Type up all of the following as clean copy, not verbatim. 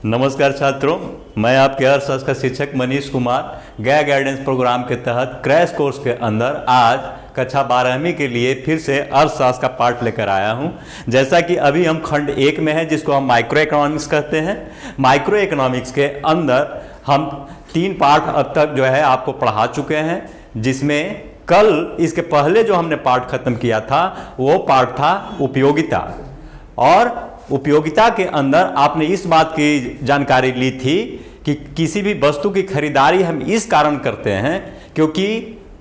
नमस्कार छात्रों, मैं आपके अर्थशास्त्र का शिक्षक मनीष कुमार गया गाइडेंस प्रोग्राम के तहत क्रैश कोर्स के अंदर आज कक्षा 12वीं के लिए फिर से अर्थशास्त्र का पार्ट लेकर आया हूं। जैसा कि अभी हम खंड 1 में हैं, जिसको हम माइक्रो इकोनॉमिक्स कहते हैं। माइक्रो इकोनॉमिक्स के अंदर हम 3 पार्ट अब तक जो है आपको पढ़ा चुके हैं, जिसमें कल इसके पहले जो हमने पार्ट खत्म किया था वो पार्ट था उपयोगिता। और उपयोगिता के अंदर आपने इस बात की जानकारी ली थी कि किसी भी वस्तु की खरीदारी हम इस कारण करते हैं क्योंकि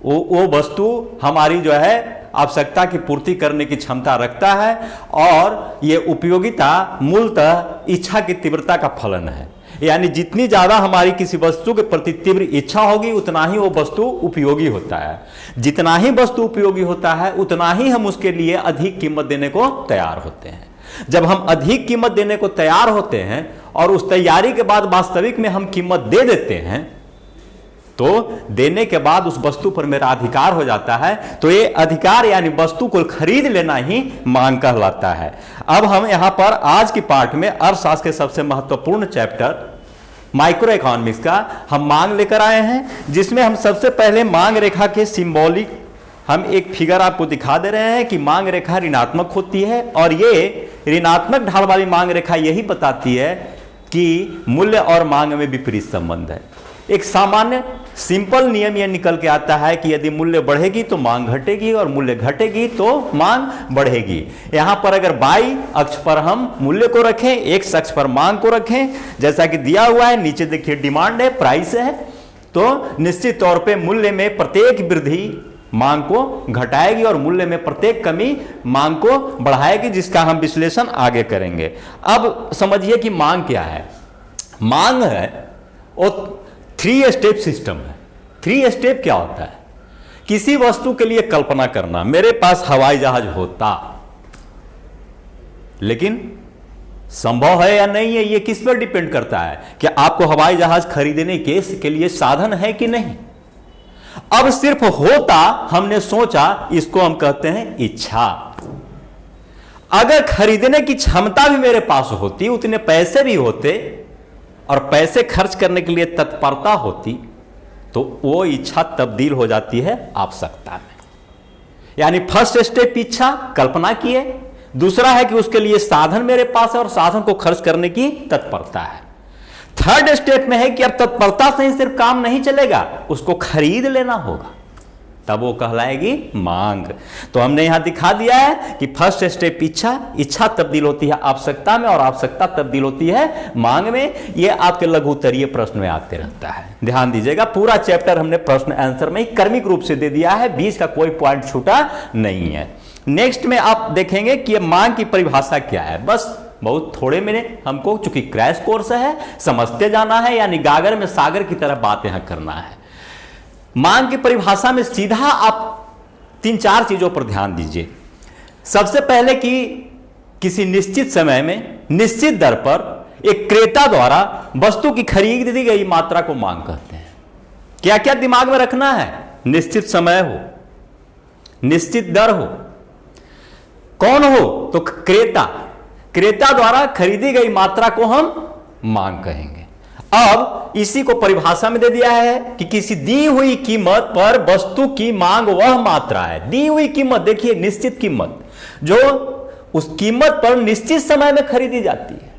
वो वस्तु हमारी जो है आवश्यकता की पूर्ति करने की क्षमता रखता है, और ये उपयोगिता मूलतः इच्छा की तीव्रता का फलन है। यानी जितनी ज़्यादा हमारी किसी वस्तु के प्रति तीव्र इच्छा होगी उतना ही वो वस्तु उपयोगी होता है। जितना ही वस्तु उपयोगी होता है उतना ही हम उसके लिए अधिक कीमत देने को तैयार होते हैं। जब हम अधिक कीमत देने को तैयार होते हैं और उस तैयारी के बाद वास्तविक में हम कीमत दे देते हैं, तो देने के बाद उस वस्तु पर मेरा अधिकार हो जाता है, तो ये अधिकार यानी वस्तु को खरीद लेना ही मांग कहलाता है। अब हम यहां पर आज की पार्ट में अर्थशास्त्र के सबसे महत्वपूर्ण चैप्टर माइक्रो इकोनॉमिक्स का हम मांग लेकर आए हैं, जिसमें हम सबसे पहले मांग रेखा के सिंबॉलिक हम एक फिगर आपको दिखा दे रहे हैं कि मांग रेखा ऋणात्मक होती है, और ये ऋणात्मक ढाल वाली मांग रेखा यही बताती है कि मूल्य और मांग में विपरीत संबंध है। एक सामान्य सिंपल नियम यह निकल के आता है कि यदि मूल्य बढ़ेगी तो मांग घटेगी और मूल्य घटेगी तो मांग बढ़ेगी। यहां पर अगर बाई अक्ष पर हम मूल्य को रखें, एक्स अक्ष पर मांग को रखें, जैसा कि दिया हुआ है, नीचे देखिए डिमांड है, प्राइस है, तो निश्चित तौर पे मूल्य में प्रत्येक वृद्धि मांग को घटाएगी और मूल्य में प्रत्येक कमी मांग को बढ़ाएगी, जिसका हम विश्लेषण आगे करेंगे। अब समझिए कि मांग क्या है। मांग है वो 3 स्टेप सिस्टम है। 3 स्टेप क्या होता है? किसी वस्तु के लिए कल्पना करना, मेरे पास हवाई जहाज होता, लेकिन संभव है या नहीं है ये किस पर डिपेंड करता है कि आपको हवाई जहाज खरीदने के लिए साधन है कि नहीं। अब सिर्फ होता हमने सोचा, इसको हम कहते हैं इच्छा। अगर खरीदने की क्षमता भी मेरे पास होती, उतने पैसे भी होते और पैसे खर्च करने के लिए तत्परता होती, तो वो इच्छा तब्दील हो जाती है आवश्यकता में। यानी फर्स्ट स्टेप इच्छा, कल्पना किए। दूसरा है कि उसके लिए साधन मेरे पास है और साधन को खर्च करने की तत्परता है। थर्ड स्टेप में है कि अब तत्परता से ही सिर्फ काम नहीं चलेगा, उसको खरीद लेना होगा, तब वो कहलाएगी मांग। तो हमने यहां दिखा दिया है कि फर्स्ट स्टेप इच्छा, इच्छा तब्दील होती है आवश्यकता में और आवश्यकता तब्दील होती है मांग में। ये आपके लघु उत्तरीय प्रश्न में आते रहता है, ध्यान दीजिएगा। पूरा चैप्टर हमने प्रश्न आंसर में ही क्रमिक रूप से दे दिया है, बीच का कोई पॉइंट छूटा नहीं है। नेक्स्ट में आप देखेंगे कि मांग की परिभाषा क्या है। बस बहुत थोड़े में हमको, चूंकि क्रैश कोर्स है, समझते जाना है, यानी गागर में सागर की तरह बात यहां करना है। मांग की परिभाषा में सीधा आप 3-4 चीजों पर ध्यान दीजिए। सबसे पहले कि किसी निश्चित समय में निश्चित दर पर एक क्रेता द्वारा वस्तु की खरीद दी गई मात्रा को मांग कहते हैं। क्या क्या दिमाग में रखना है? निश्चित समय हो, निश्चित दर हो, कौन हो? तो क्रेता। क्रेता द्वारा खरीदी गई मात्रा को हम मांग कहेंगे। अब इसी को परिभाषा में दे दिया है कि किसी दी हुई कीमत पर वस्तु की मांग वह मात्रा है। दी हुई कीमत, देखिए निश्चित कीमत, जो उस कीमत पर निश्चित समय में खरीदी जाती है।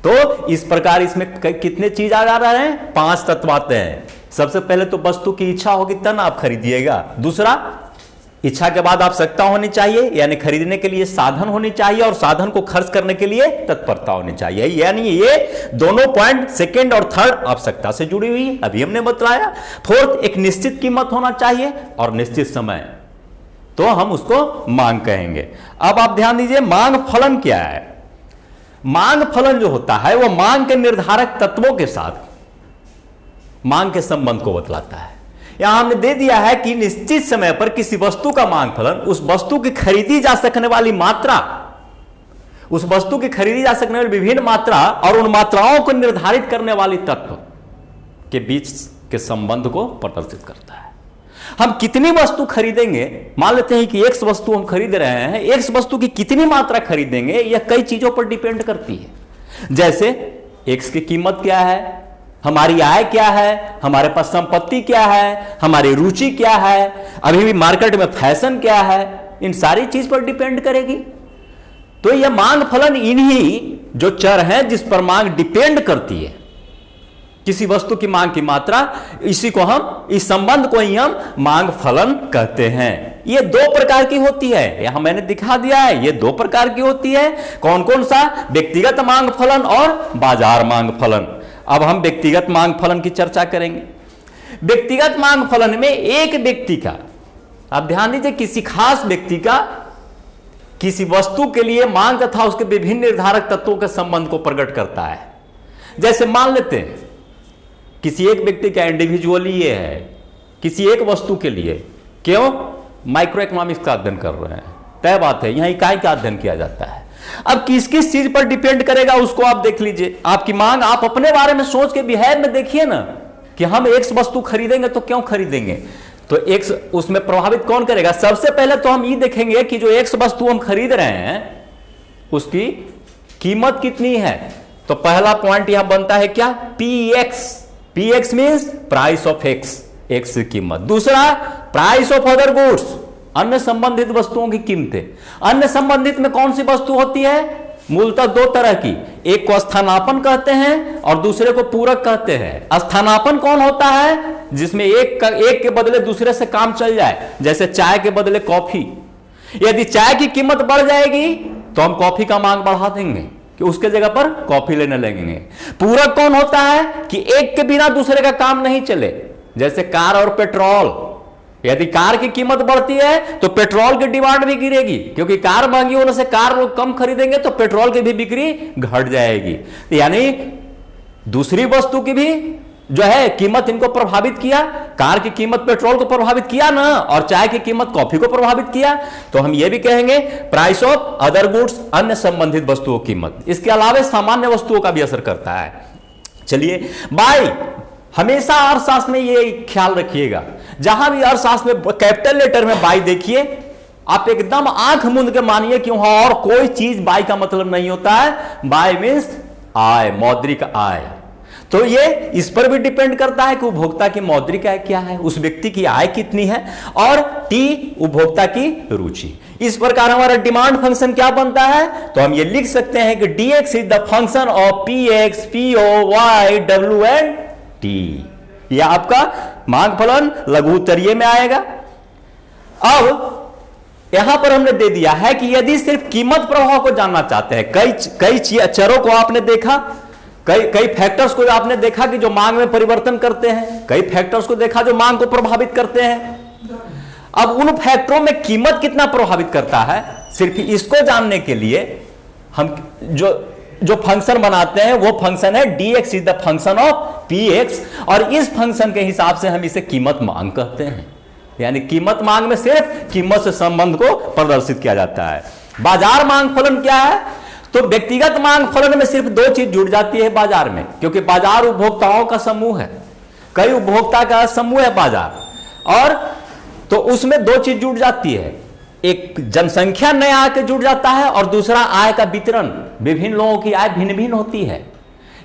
तो इस प्रकार इसमें कितने चीज आ जा रहे हैं? 5 तत्व आते हैं। सबसे पहले तो वस्तु की इच्छा होगी तब आप खरीदिएगा। दूसरा, इच्छा के बाद आवश्यकता होनी चाहिए, यानी खरीदने के लिए साधन होनी चाहिए, और साधन को खर्च करने के लिए तत्परता होनी चाहिए। यानी ये दोनों पॉइंट सेकंड और थर्ड आवश्यकता से जुड़ी हुई है, अभी हमने बताया। फोर्थ, एक निश्चित कीमत होना चाहिए और निश्चित समय, तो हम उसको मांग कहेंगे। अब आप ध्यान दीजिए, मांग फलन क्या है? मांग फलन जो होता है वो मांग के निर्धारक तत्वों के साथ मांग के संबंध को बतलाता है। यहां हमने दे दिया है कि निश्चित समय पर किसी वस्तु का मांग फलन उस वस्तु की खरीदी जा सकने वाली मात्रा, उस वस्तु की खरीदी जा सकने वाली विभिन्न मात्रा और उन मात्राओं को निर्धारित करने वाली तत्व के बीच के संबंध को प्रदर्शित करता है। हम कितनी वस्तु खरीदेंगे, मान लेते हैं कि एक्स वस्तु हम खरीद रहे हैं, एक्स वस्तु की कितनी मात्रा खरीदेंगे यह कई चीजों पर डिपेंड करती है। जैसे एक्स की कीमत क्या है, हमारी आय क्या है, हमारे पास संपत्ति क्या है, हमारी रुचि क्या है, अभी भी मार्केट में फैशन क्या है, इन सारी चीज पर डिपेंड करेगी। तो यह मांग फलन इन्हीं जो चर हैं जिस पर मांग डिपेंड करती है, किसी वस्तु की मांग की मात्रा, इसी को हम, इस संबंध को ही हम मांग फलन कहते हैं। ये दो प्रकार की होती है, यहां मैंने दिखा दिया है, ये दो प्रकार की होती है। कौन कौन सा? व्यक्तिगत मांग फलन और बाजार मांग फलन। अब हम व्यक्तिगत मांग फलन की चर्चा करेंगे। व्यक्तिगत मांग फलन में एक व्यक्ति का, आप ध्यान दीजिए, किसी खास व्यक्ति का किसी वस्तु के लिए मांग तथा उसके विभिन्न निर्धारक तत्वों के संबंध को प्रकट करता है। जैसे मान लेते हैं किसी एक व्यक्ति का इंडिविजुअली ये है, किसी एक वस्तु के लिए, क्यों? माइक्रो इकोनॉमिक्स का अध्ययन कर रहे हैं, तय बात है, यहां इकाई का अध्ययन किया जाता है। अब किस किस चीज पर डिपेंड करेगा उसको आप देख लीजिए। आपकी मांग, आप अपने बारे में सोच के बिहेव में देखिए ना कि हम एक वस्तु खरीदेंगे तो क्यों खरीदेंगे, तो एक उसमें प्रभावित कौन करेगा? सबसे पहले तो हम ये देखेंगे कि जो एक वस्तु हम खरीद रहे हैं उसकी कीमत कितनी है। तो पहला पॉइंट यहां बनता है क्या? Px. Px means price of x, x की कीमत। दूसरा प्राइस ऑफ अदर गुड्स, अन्य संबंधित वस्तुओं की कीमतें। अन्य संबंधित में कौन सी वस्तु होती है? मूलतः दो तरह की, एक को स्थानापन्न कहते हैं और दूसरे को पूरक कहते हैं। स्थानापन्न कौन होता है? जिसमें एक के बदले दूसरे से काम चल जाए, जैसे चाय के बदले कॉफी। यदि चाय की कीमत बढ़ जाएगी तो हम कॉफी का मांग बढ़ा देंगे कि उसके जगह पर कॉफी लेने लगेंगे। पूरक कौन होता है? कि एक के बिना दूसरे का काम नहीं चले, जैसे कार और पेट्रोल। यदि कार की कीमत बढ़ती है तो पेट्रोल की डिमांड भी गिरेगी, क्योंकि कार महंगी होने से कार लोग कम खरीदेंगे तो पेट्रोल की भी बिक्री घट जाएगी। तो यानी दूसरी वस्तु की भी जो है कीमत इनको प्रभावित किया, कार की कीमत पेट्रोल को प्रभावित किया ना, और चाय की कीमत कॉफी को प्रभावित किया। तो हम ये भी कहेंगे प्राइस ऑफ अदर गुड्स, अन्य संबंधित वस्तुओं की कीमत। इसके अलावा सामान्य वस्तुओं का भी असर करता है। चलिए, बाय, हमेशा अर्थशास्त्र में ये ख्याल रखिएगा, जहां भी अर्थशास्त्र में कैपिटल लेटर में बाय देखिए, आप एकदम आंख मूंद के मानिए कि वहां और कोई चीज बाय का मतलब नहीं होता है। बाय मींस आय, मौद्रिक आय। तो ये इस पर भी डिपेंड करता है कि उपभोक्ता की मौद्रिक आय क्या है, उस व्यक्ति की आय कितनी है, और टी उपभोक्ता की रुचि। इस प्रकार हमारा डिमांड फंक्शन क्या बनता है? तो हम ये लिख सकते हैं कि dx is the function of px, po, y, w and t। यह आपका मांग फलन लघु उत्तरीय में आएगा। अब यहां पर हमने दे दिया है कि यदि सिर्फ कीमत प्रभाव को जानना चाहते हैं, कई चरों को आपने देखा, कई फैक्टर्स को आपने देखा कि जो मांग में परिवर्तन करते हैं, कई फैक्टर्स को देखा जो मांग को प्रभावित करते हैं। अब उन फैक्टरों में कीमत कितना प्रभावित करता है, सिर्फ इसको जानने के लिए हम जो फंक्शन बनाते हैं वो फंक्शन है dx is the function of px, और इस फंक्शन के हिसाब से हम इसे कीमत मांग कहते हैं। यानी कीमत मांग में सिर्फ कीमत से संबंध को प्रदर्शित किया जाता है। बाजार मांग फलन क्या है? तो व्यक्तिगत मांग फलन में सिर्फ दो चीज जुड़ जाती है बाजार में, क्योंकि बाजार उपभोक्ताओं का समूह है, कई उपभोक्ता का समूह है बाजार, और तो उसमें दो चीज जुड़ जाती है, एक जनसंख्या नया आके जुड़ जाता है और दूसरा आय का वितरण। विभिन्न लोगों की आय भिन्न भिन्न होती है।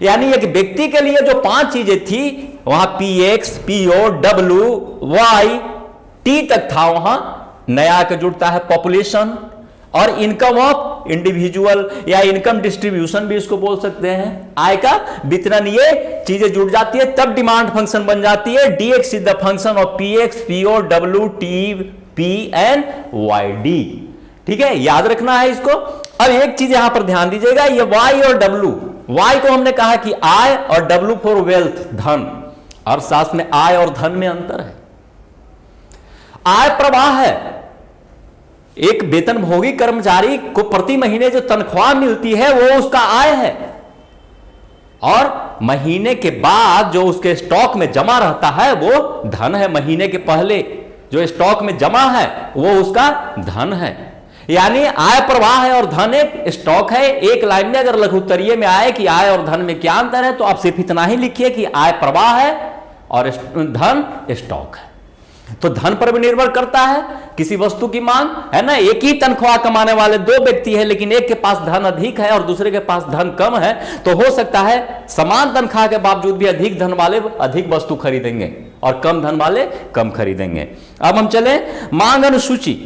यानी एक व्यक्ति के लिए जो 5 चीजें थी वहां px, po, w, y, t तक था, वहां नया आके जुड़ता है पॉपुलेशन और इनकम ऑफ इंडिविजुअल, या इनकम डिस्ट्रीब्यूशन भी इसको बोल सकते हैं, आय का वितरण। ये चीजें जुड़ जाती है तब डिमांड फंक्शन बन जाती है dx is the function of px, po, w, t, p and yd। ठीक है, याद रखना है इसको। अब एक चीज यहां पर ध्यान दीजिएगा, ये y और w, y को हमने कहा कि आय और w फॉर वेल्थ, धन। अर्थशास्त्र में आय और धन में अंतर है। आय प्रवाह है, एक वेतनभोगी कर्मचारी को प्रति महीने जो तनख्वाह मिलती है वो उसका आय है, और महीने के बाद जो उसके स्टॉक में जमा रहता है वो धन है। महीने के पहले जो स्टॉक में जमा है वो उसका धन है। यानी आय प्रवाह है और धन एक स्टॉक है। एक लाइन में अगर लघु उत्तरीय में आए कि आय और धन में क्या अंतर है, तो आप सिर्फ इतना ही लिखिए कि आय प्रवाह है और धन स्टॉक है। तो धन पर भी निर्भर करता है किसी वस्तु की मांग, है ना। एक ही तनख्वाह कमाने वाले दो व्यक्ति है, लेकिन एक के पास धन अधिक है और दूसरे के पास धन कम है, तो हो सकता है समान तनख्वाह के बावजूद भी अधिक धन वाले अधिक वस्तु खरीदेंगे और कम धन वाले कम खरीदेंगे। अब हम चले मांग अनुसूची।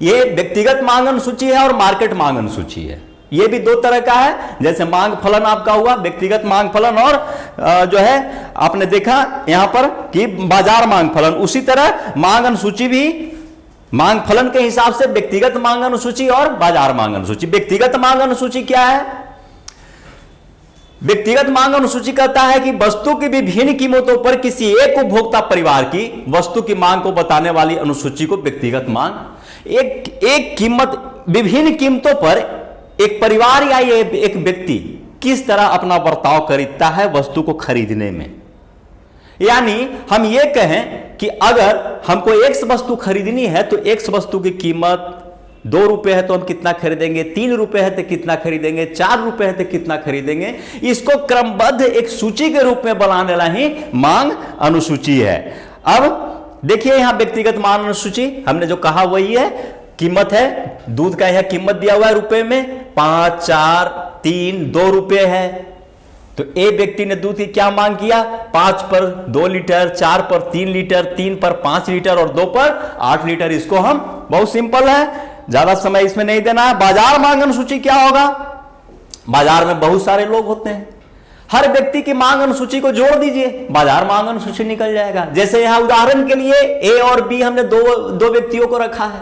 ये व्यक्तिगत मांग अनुसूची है और मार्केट मांग अनुसूची है। ये भी दो तरह का है, जैसे मांग फलन आपका हुआ व्यक्तिगत मांग फलन, और जो है आपने देखा यहां पर कि बाजार मांग फलन, उसी तरह मांग अनुसूची भी मांग फलन के हिसाब से व्यक्तिगत मांग अनुसूची और बाजार मांग अनुसूची। व्यक्तिगत मांग अनुसूची क्या है? व्यक्तिगत मांग अनुसूची कहता है कि वस्तु की विभिन्न कीमतों पर किसी एक उपभोक्ता परिवार की वस्तु की मांग को बताने वाली अनुसूची को व्यक्तिगत मांग। एक कीमत, विभिन्न कीमतों पर एक परिवार या एक व्यक्ति किस तरह अपना बर्ताव करता है वस्तु को खरीदने में। यानी हम ये कहें कि अगर हमको एक्स वस्तु खरीदनी है तो एक्स वस्तु की कीमत 2 रुपए है तो हम कितना खरीदेंगे, 3 रुपए है तो कितना खरीदेंगे, 4 रुपए है तो कितना खरीदेंगे। इसको क्रमबद्ध एक सूची के रूप में बनाने वाला ही मांग अनुसूची है। अब देखिए यहां व्यक्तिगत मांग अनुसूची हमने जो कहा वही है, कीमत है, दूध का यह कीमत दिया हुआ है रुपए में, 5, 4, 3, 2 रुपए है। तो ए व्यक्ति ने दूध की क्या मांग किया? 5 पर 2 लीटर, 4 पर 3 लीटर, 3 पर 5 लीटर और 2 पर 8 लीटर। इसको हम, बहुत सिंपल है, ज्यादा समय इसमें नहीं देना है। बाजार मांग अनुसूची क्या होगा? बाजार में बहुत सारे लोग होते हैं, हर व्यक्ति की मांग अनुसूची को जोड़ दीजिए, बाजार मांग अनुसूची निकल जाएगा। जैसे यहां उदाहरण के लिए ए और बी हमने दो व्यक्तियों को रखा है,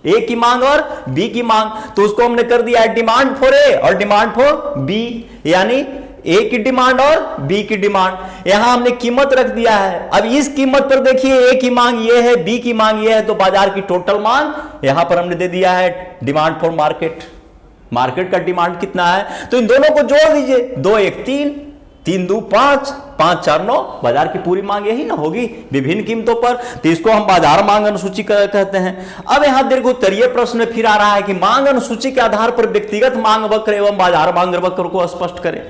ए की मांग और बी की मांग, तो उसको हमने कर दिया है डिमांड फॉर ए और डिमांड फॉर बी, यानी ए की डिमांड और बी की डिमांड। यहां हमने कीमत रख दिया है। अब इस कीमत पर देखिए ए की मांग ये है, बी की मांग ये है, तो बाजार की टोटल मांग यहां पर हमने दे दिया है डिमांड फॉर मार्केट। मार्केट का डिमांड कितना है? तो इन दोनों को जोड़ दीजिए, 2 1 3, 3 2 5, 5 4 9, बाजार की पूरी मांग यही ना होगी विभिन्न कीमतों पर, तो इसको हम बाजार मांग अनुसूची कहते हैं। अब यहां दीर्घोत्तरीय प्रश्न फिर आ रहा है कि मांग अनुसूची के आधार पर व्यक्तिगत मांग वक्र एवं बाजार मांग वक्र को स्पष्ट करें।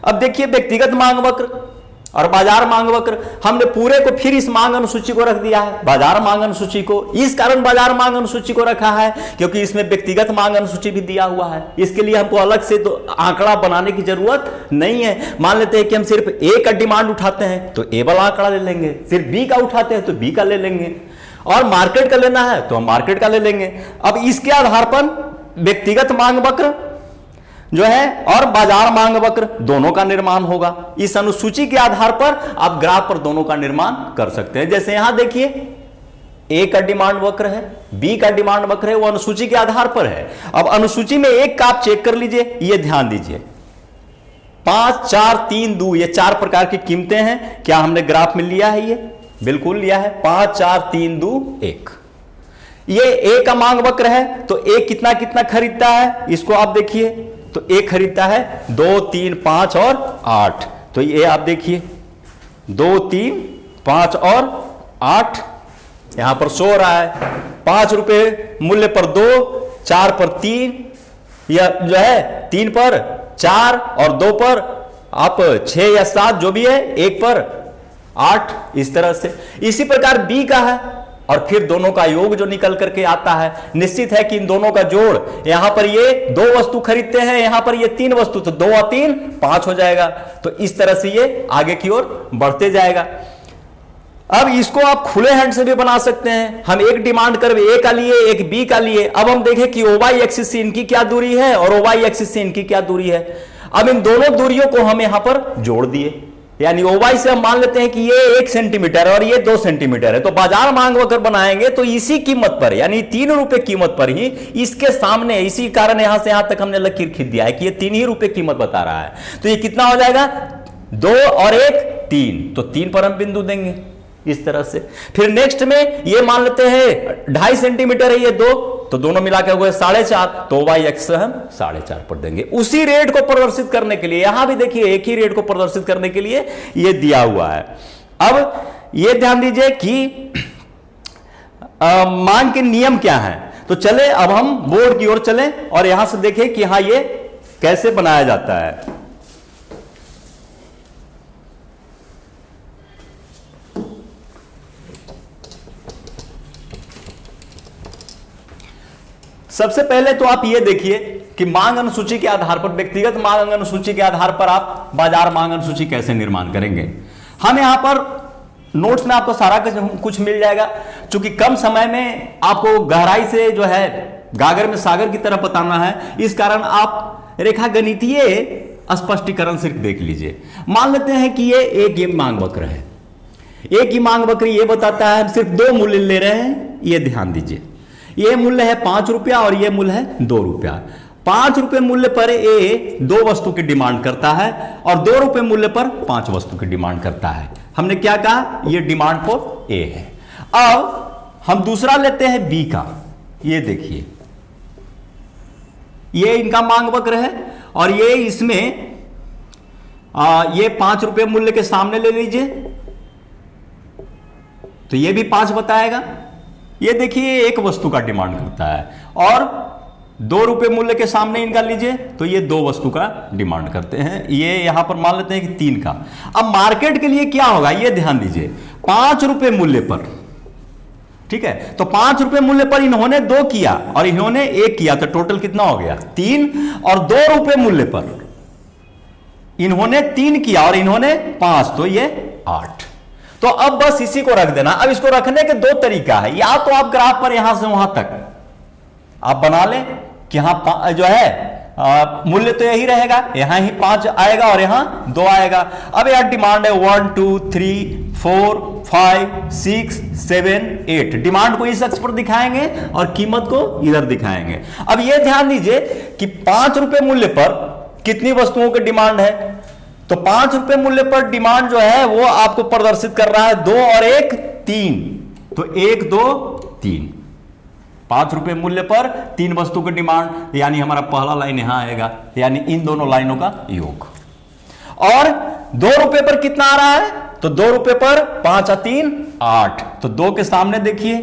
अब देखिए व्यक्तिगत मांग वक्र और बाजार मांग वक्र, हमने पूरे को फिर इस मांग अनुसूची को रख दिया है, बाजार मांग अनुसूची को। इस कारण बाजार मांग अनुसूची को रखा है क्योंकि इसमें व्यक्तिगत मांग अनुसूची भी दिया हुआ है। इसके लिए हमको अलग से तो आंकड़ा बनाने की जरूरत नहीं है। मान लेते हैं कि हम सिर्फ ए का डिमांड उठाते हैं तो ए वाला आंकड़ा ले लेंगे, सिर्फ बी का उठाते हैं तो बी का ले लेंगे, और मार्केट का लेना है तो हम मार्केट का ले लेंगे। अब इसके आधार पर व्यक्तिगत मांग वक्र जो है और बाजार मांग वक्र दोनों का निर्माण होगा। इस अनुसूची के आधार पर आप ग्राफ पर दोनों का निर्माण कर सकते हैं। जैसे यहां देखिए ए का डिमांड वक्र है, बी का डिमांड वक्र है, वो अनुसूची के आधार पर है। अब अनुसूची में एक का आप चेक कर लीजिए, ये ध्यान दीजिए, 5 4 3 2, ये 4 प्रकार की कीमतें हैं। क्या हमने ग्राफ में लिया है? ये बिल्कुल लिया है, 5 4 3 2 1। ये ए का मांग वक्र है तो ए कितना कितना खरीदता है, इसको आप देखिए, तो ए खरीदता है 2 3 5 और 8। तो ये आप देखिए 2 3 5 और 8 यहां पर सो रहा है। 5 रुपए मूल्य पर 2, 4 पर 3, या जो है 3 पर 4 और 2 पर आप 6 या 7 जो भी है, 1 पर 8, इस तरह से। इसी प्रकार बी का है और फिर दोनों का योग जो निकल करके आता है, निश्चित है कि इन दोनों का जोड़, यहां पर ये 2 वस्तु खरीदते हैं, यहां पर ये 3 वस्तु, तो 2 और 3 5 हो जाएगा। तो इस तरह से ये आगे की ओर बढ़ते जाएगा। अब इसको आप खुले हैंड से भी बना सकते हैं। हम एक डिमांड कर ए का लिए, एक बी का लिए। अब हम देखें कि ओवाई एक्सिस से इनकी क्या दूरी है और ओवाई एक्सिस से इनकी क्या दूरी है। अब इन दोनों दूरियों को हम यहां पर जोड़ दिए, यानी ओवाई से हम मान लेते हैं कि ये 1 सेंटीमीटर और ये 2 सेंटीमीटर है। तो बाजार मांग वक्र बनाएंगे तो इसी कीमत पर, यानी 3 रुपए कीमत पर ही इसके सामने, इसी कारण यहां से यहां तक हमने लकीर खींच दिया है कि ये 3 ही रुपए कीमत बता रहा है। तो ये कितना हो जाएगा? 2 और 1 3, तो 3 पर हम बिंदु देंगे इस तरह से। फिर नेक्स्ट में ये मान लेते हैं 2.5 सेंटीमीटर है ये 2, तो दोनों मिला के हुए 4.5, तो वाई एक्स हम 4.5 पर देंगे। उसी रेट को प्रदर्शित करने के लिए, यहां भी देखिए एक ही रेट को प्रदर्शित करने के लिए ये दिया हुआ है। अब ये ध्यान दीजिए कि मांग के नियम क्या हैं। तो चले अब हम बोर्ड की ओर चलें और यहां से देखें कि हाँ ये कैसे बनाया जाता है। सबसे पहले तो आप ये देखिए कि मांग अनुसूची के आधार पर, व्यक्तिगत मांग अनुसूची के आधार पर आप बाजार मांग अनुसूची कैसे निर्माण करेंगे। हम यहां पर नोट्स में आपको सारा कुछ मिल जाएगा। चूंकि कम समय में आपको गहराई से जो है गागर में सागर की तरह बताना है, इस कारण आप रेखा गणितीय स्पष्टीकरण सिर्फ देख लीजिए। मान लेते हैं कि ये एक ये मांग वक्र है, एक ही मांग वक्र ये बताता है हम सिर्फ दो मूल्य ले रहे हैं। ये ध्यान दीजिए, ये मूल्य है 5 रुपया और ये मूल्य है 2 रुपया। 5 रुपए मूल्य पर ए 2 वस्तु की डिमांड करता है और 2 रुपए मूल्य पर 5 वस्तु की डिमांड करता है। हमने क्या कहा, ये डिमांड फॉर ए है। अब हम दूसरा लेते हैं बी का। ये देखिए, ये इनका मांग वक्र है और ये इसमें ये 5 रुपए मूल्य के सामने ले लीजिए तो ये भी 5 बताएगा। ये देखिए एक वस्तु का डिमांड करता है और 2 रुपए मूल्य के सामने इनका लीजिए तो ये 2 वस्तु का डिमांड करते हैं। ये यहां पर मान लेते हैं कि 3 का। अब मार्केट के लिए क्या होगा, ये ध्यान दीजिए, 5 रुपए मूल्य पर, ठीक है, तो 5 रुपए मूल्य पर इन्होंने 2 किया और इन्होंने 1 किया तो टोटल कितना हो गया 3। और 2 रुपए मूल्य पर इन्होंने 3 किया और इन्होंने 5, तो ये 8। तो अब बस इसी को रख देना। अब इसको रखने के 2 तरीका है, या तो आप ग्राफ पर यहां से वहां तक आप बना लें कि यहां जो है मूल्य तो यही रहेगा, यहां ही 5 आएगा और यहां 2 आएगा। अब यार डिमांड है 1 2 3 4 5 6 7 8। डिमांड को इस अक्ष पर दिखाएंगे और कीमत को इधर दिखाएंगे। अब यह ध्यान दीजिए कि 5 रुपए मूल्य पर कितनी वस्तुओं की डिमांड है, तो 5 रुपए मूल्य पर डिमांड जो है वो आपको प्रदर्शित कर रहा है 2 और 1 3, तो 1 2 3। 5 रुपए मूल्य पर 3 वस्तु की डिमांड, यानी हमारा पहला लाइन यहां आएगा, यानी इन दोनों लाइनों का योग। और 2 रुपए पर कितना आ रहा है, तो 2 रुपए पर 5 और 3 8, तो 2 के सामने देखिए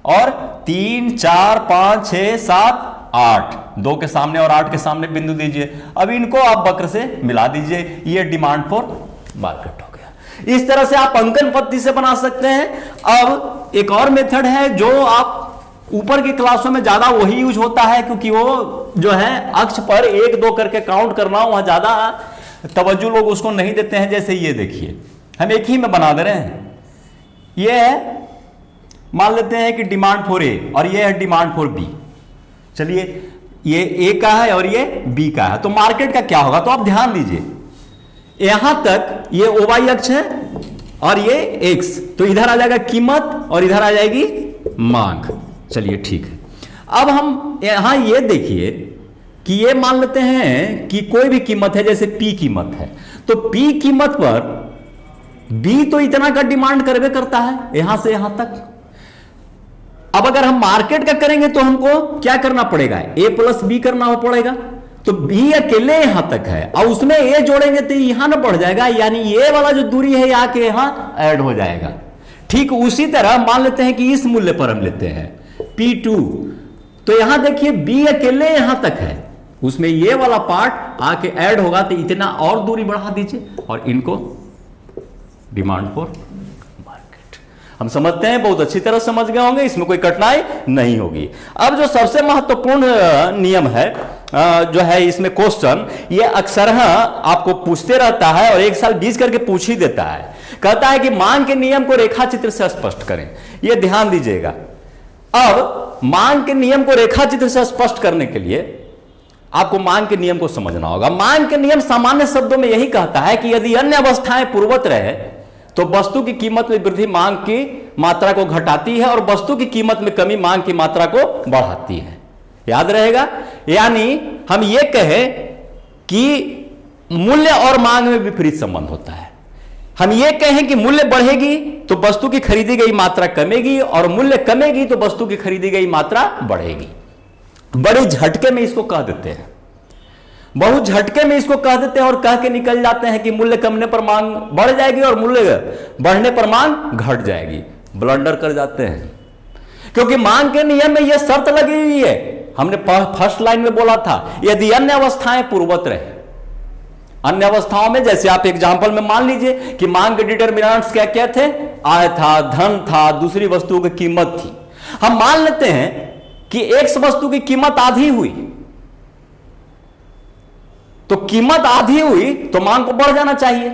और 3 4 5 6 7 8, 2 के सामने और 8 के सामने बिंदु दीजिए। अब इनको आप वक्र से मिला दीजिए, ये डिमांड फॉर मार्केट हो गया। इस तरह से आप अंकन पद्धति से बना सकते हैं। अब एक और मेथड है जो आप ऊपर की क्लासों में ज्यादा वही यूज होता है, क्योंकि वो जो है अक्ष पर 1 2 करके काउंट करना, वहां ज्यादा तवज्जो लोग उसको नहीं देते हैं। जैसे ये देखिए, हम एक ही में बना दे रहे हैं। ये है, मान लेते हैं कि डिमांड फॉर ए और ये है डिमांड फॉर बी। चलिए, ये ए का है और ये बी का है, तो मार्केट का क्या होगा, तो आप ध्यान दीजिए, यहां तक ये ओवाई अक्ष है और ये एक्स, तो इधर आ जाएगा कीमत और इधर आ जाएगी मांग। चलिए ठीक है। अब हम यहां ये देखिए कि ये मान लेते हैं कि कोई भी कीमत है, जैसे पी कीमत है, तो पी कीमत पर बी तो इतना का डिमांड करवे करता है यहां से यहां तक। अब अगर हम मार्केट का करेंगे तो हमको क्या करना पड़ेगा, ए प्लस बी करना पड़ेगा। तो बी अकेले यहां तक है और उसमें ए जोड़ेंगे तो यहां ना बढ़ जाएगा, यानी ये वाला जो दूरी है यहां के यहां ऐड हो जाएगा। ठीक उसी तरह मान लेते हैं कि इस मूल्य पर हम लेते हैं P2, तो यहां देखिए बी अकेले यहां तक है, उसमें ये वाला पार्ट आके ऐड होगा तो इतना और दूरी बढ़ा दीजिए और इनको डिमांड फॉर मार्केट। हम समझते हैं, बहुत अच्छी तरह समझ गए होंगे, इसमें कोई कठिनाई नहीं होगी। अब जो सबसे महत्वपूर्ण नियम है जो है इसमें क्वेश्चन, ये अक्सर आपको पूछते रहता है और 1 साल 20 करके पूछ ही देता है। कहता है कि मांग के नियम को रेखा चित्र से स्पष्ट करें। ये ध्यान दीजिएगा। अब मांग के नियम को रेखा चित्र से स्पष्ट करने के लिए आपको मांग के नियम को समझना होगा। मांग के नियम सामान्य शब्दों में यही कहता है कि यदि अन्य अवस्थाएं पूर्ववत रहे तो वस्तु की कीमत में वृद्धि मांग की मात्रा को घटाती है और वस्तु की कीमत में कमी मांग की मात्रा को बढ़ाती है। याद रहेगा, यानी हम ये कहें कि मूल्य और मांग में विपरीत संबंध होता है। हम ये कहें कि मूल्य बढ़ेगी तो वस्तु की खरीदी गई मात्रा कमेगी और मूल्य कमेगी तो वस्तु की खरीदी गई मात्रा बढ़ेगी। बड़े झटके में इसको कह देते हैं, बहुत झटके में इसको कह देते हैं और कह के निकल जाते हैं कि मूल्य कमने पर मांग बढ़ जाएगी और मूल्य बढ़ने पर मांग घट जाएगी। ब्लंडर कर जाते हैं, क्योंकि मांग के नियम में यह शर्त लगी हुई है। हमने फर्स्ट लाइन में बोला था, यदि अन्य अवस्थाएं पूर्ववत रहे। अन्य अवस्थाओं में जैसे आप एग्जांपल में मान लीजिए कि मांग के डिटरमिनेंट्स क्या क्या थे, आय था, धन था, दूसरी वस्तुओं की कीमत थी। हम मान लेते हैं कि एक्स वस्तु की कीमत आधी हुई, तो कीमत आधी हुई तो मांग को बढ़ जाना चाहिए,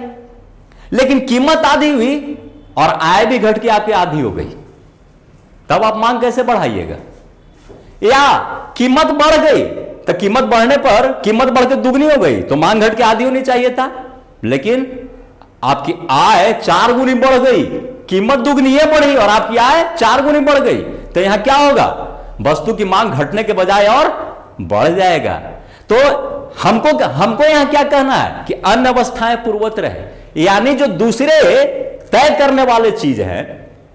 लेकिन कीमत आधी हुई और आय भी घट के आपकी आधी हो गई, तब आप मांग कैसे बढ़ाइएगा? या कीमत बढ़ गई तो कीमत बढ़ने पर कीमत बढ़ के दुगनी हो गई तो मांग घट के आधी होनी चाहिए था, लेकिन आपकी आय 4 गुनी बढ़ गई, कीमत दुगनी है बढ़ी और आपकी आय 4 गुनी बढ़ गई, तो यहां क्या होगा? वस्तु की मांग घटने के बजाय और बढ़ जाएगा। तो हमको यहां क्या कहना है कि अन्य अवस्थाएं पूर्वत रहे, यानी जो दूसरे तय करने वाले चीज है,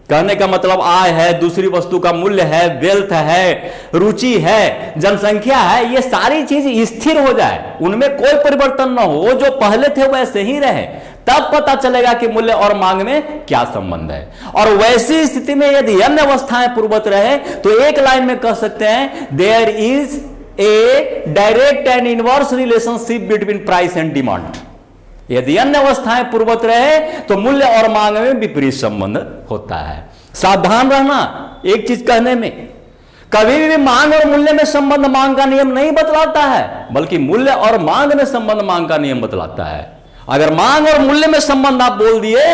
कहने का मतलब आय है, दूसरी वस्तु का मूल्य है, वेल्थ है, रुचि है, जनसंख्या है, ये सारी चीज स्थिर हो जाए, उनमें कोई परिवर्तन ना हो, वो जो पहले थे वैसे ही रहे, तब पता चलेगा कि मूल्य और मांग में क्या संबंध है। और वैसी स्थिति में यदि अन्य अवस्थाएं पूर्वत रहे तो एक लाइन में कह सकते हैं there is a direct and inverse relationship between price and demand. यदि अन्य अवस्थाएं पूर्वत रहे तो मूल्य और मांग में विपरीत संबंध होता है। सावधान रहना एक चीज कहने में, कभी भी मांग और मूल्य में संबंध मांग का नियम नहीं बतलाता है, बल्कि मूल्य और मांग में संबंध मांग का नियम बतलाता है। अगर मांग और मूल्य में संबंध आप बोल दिए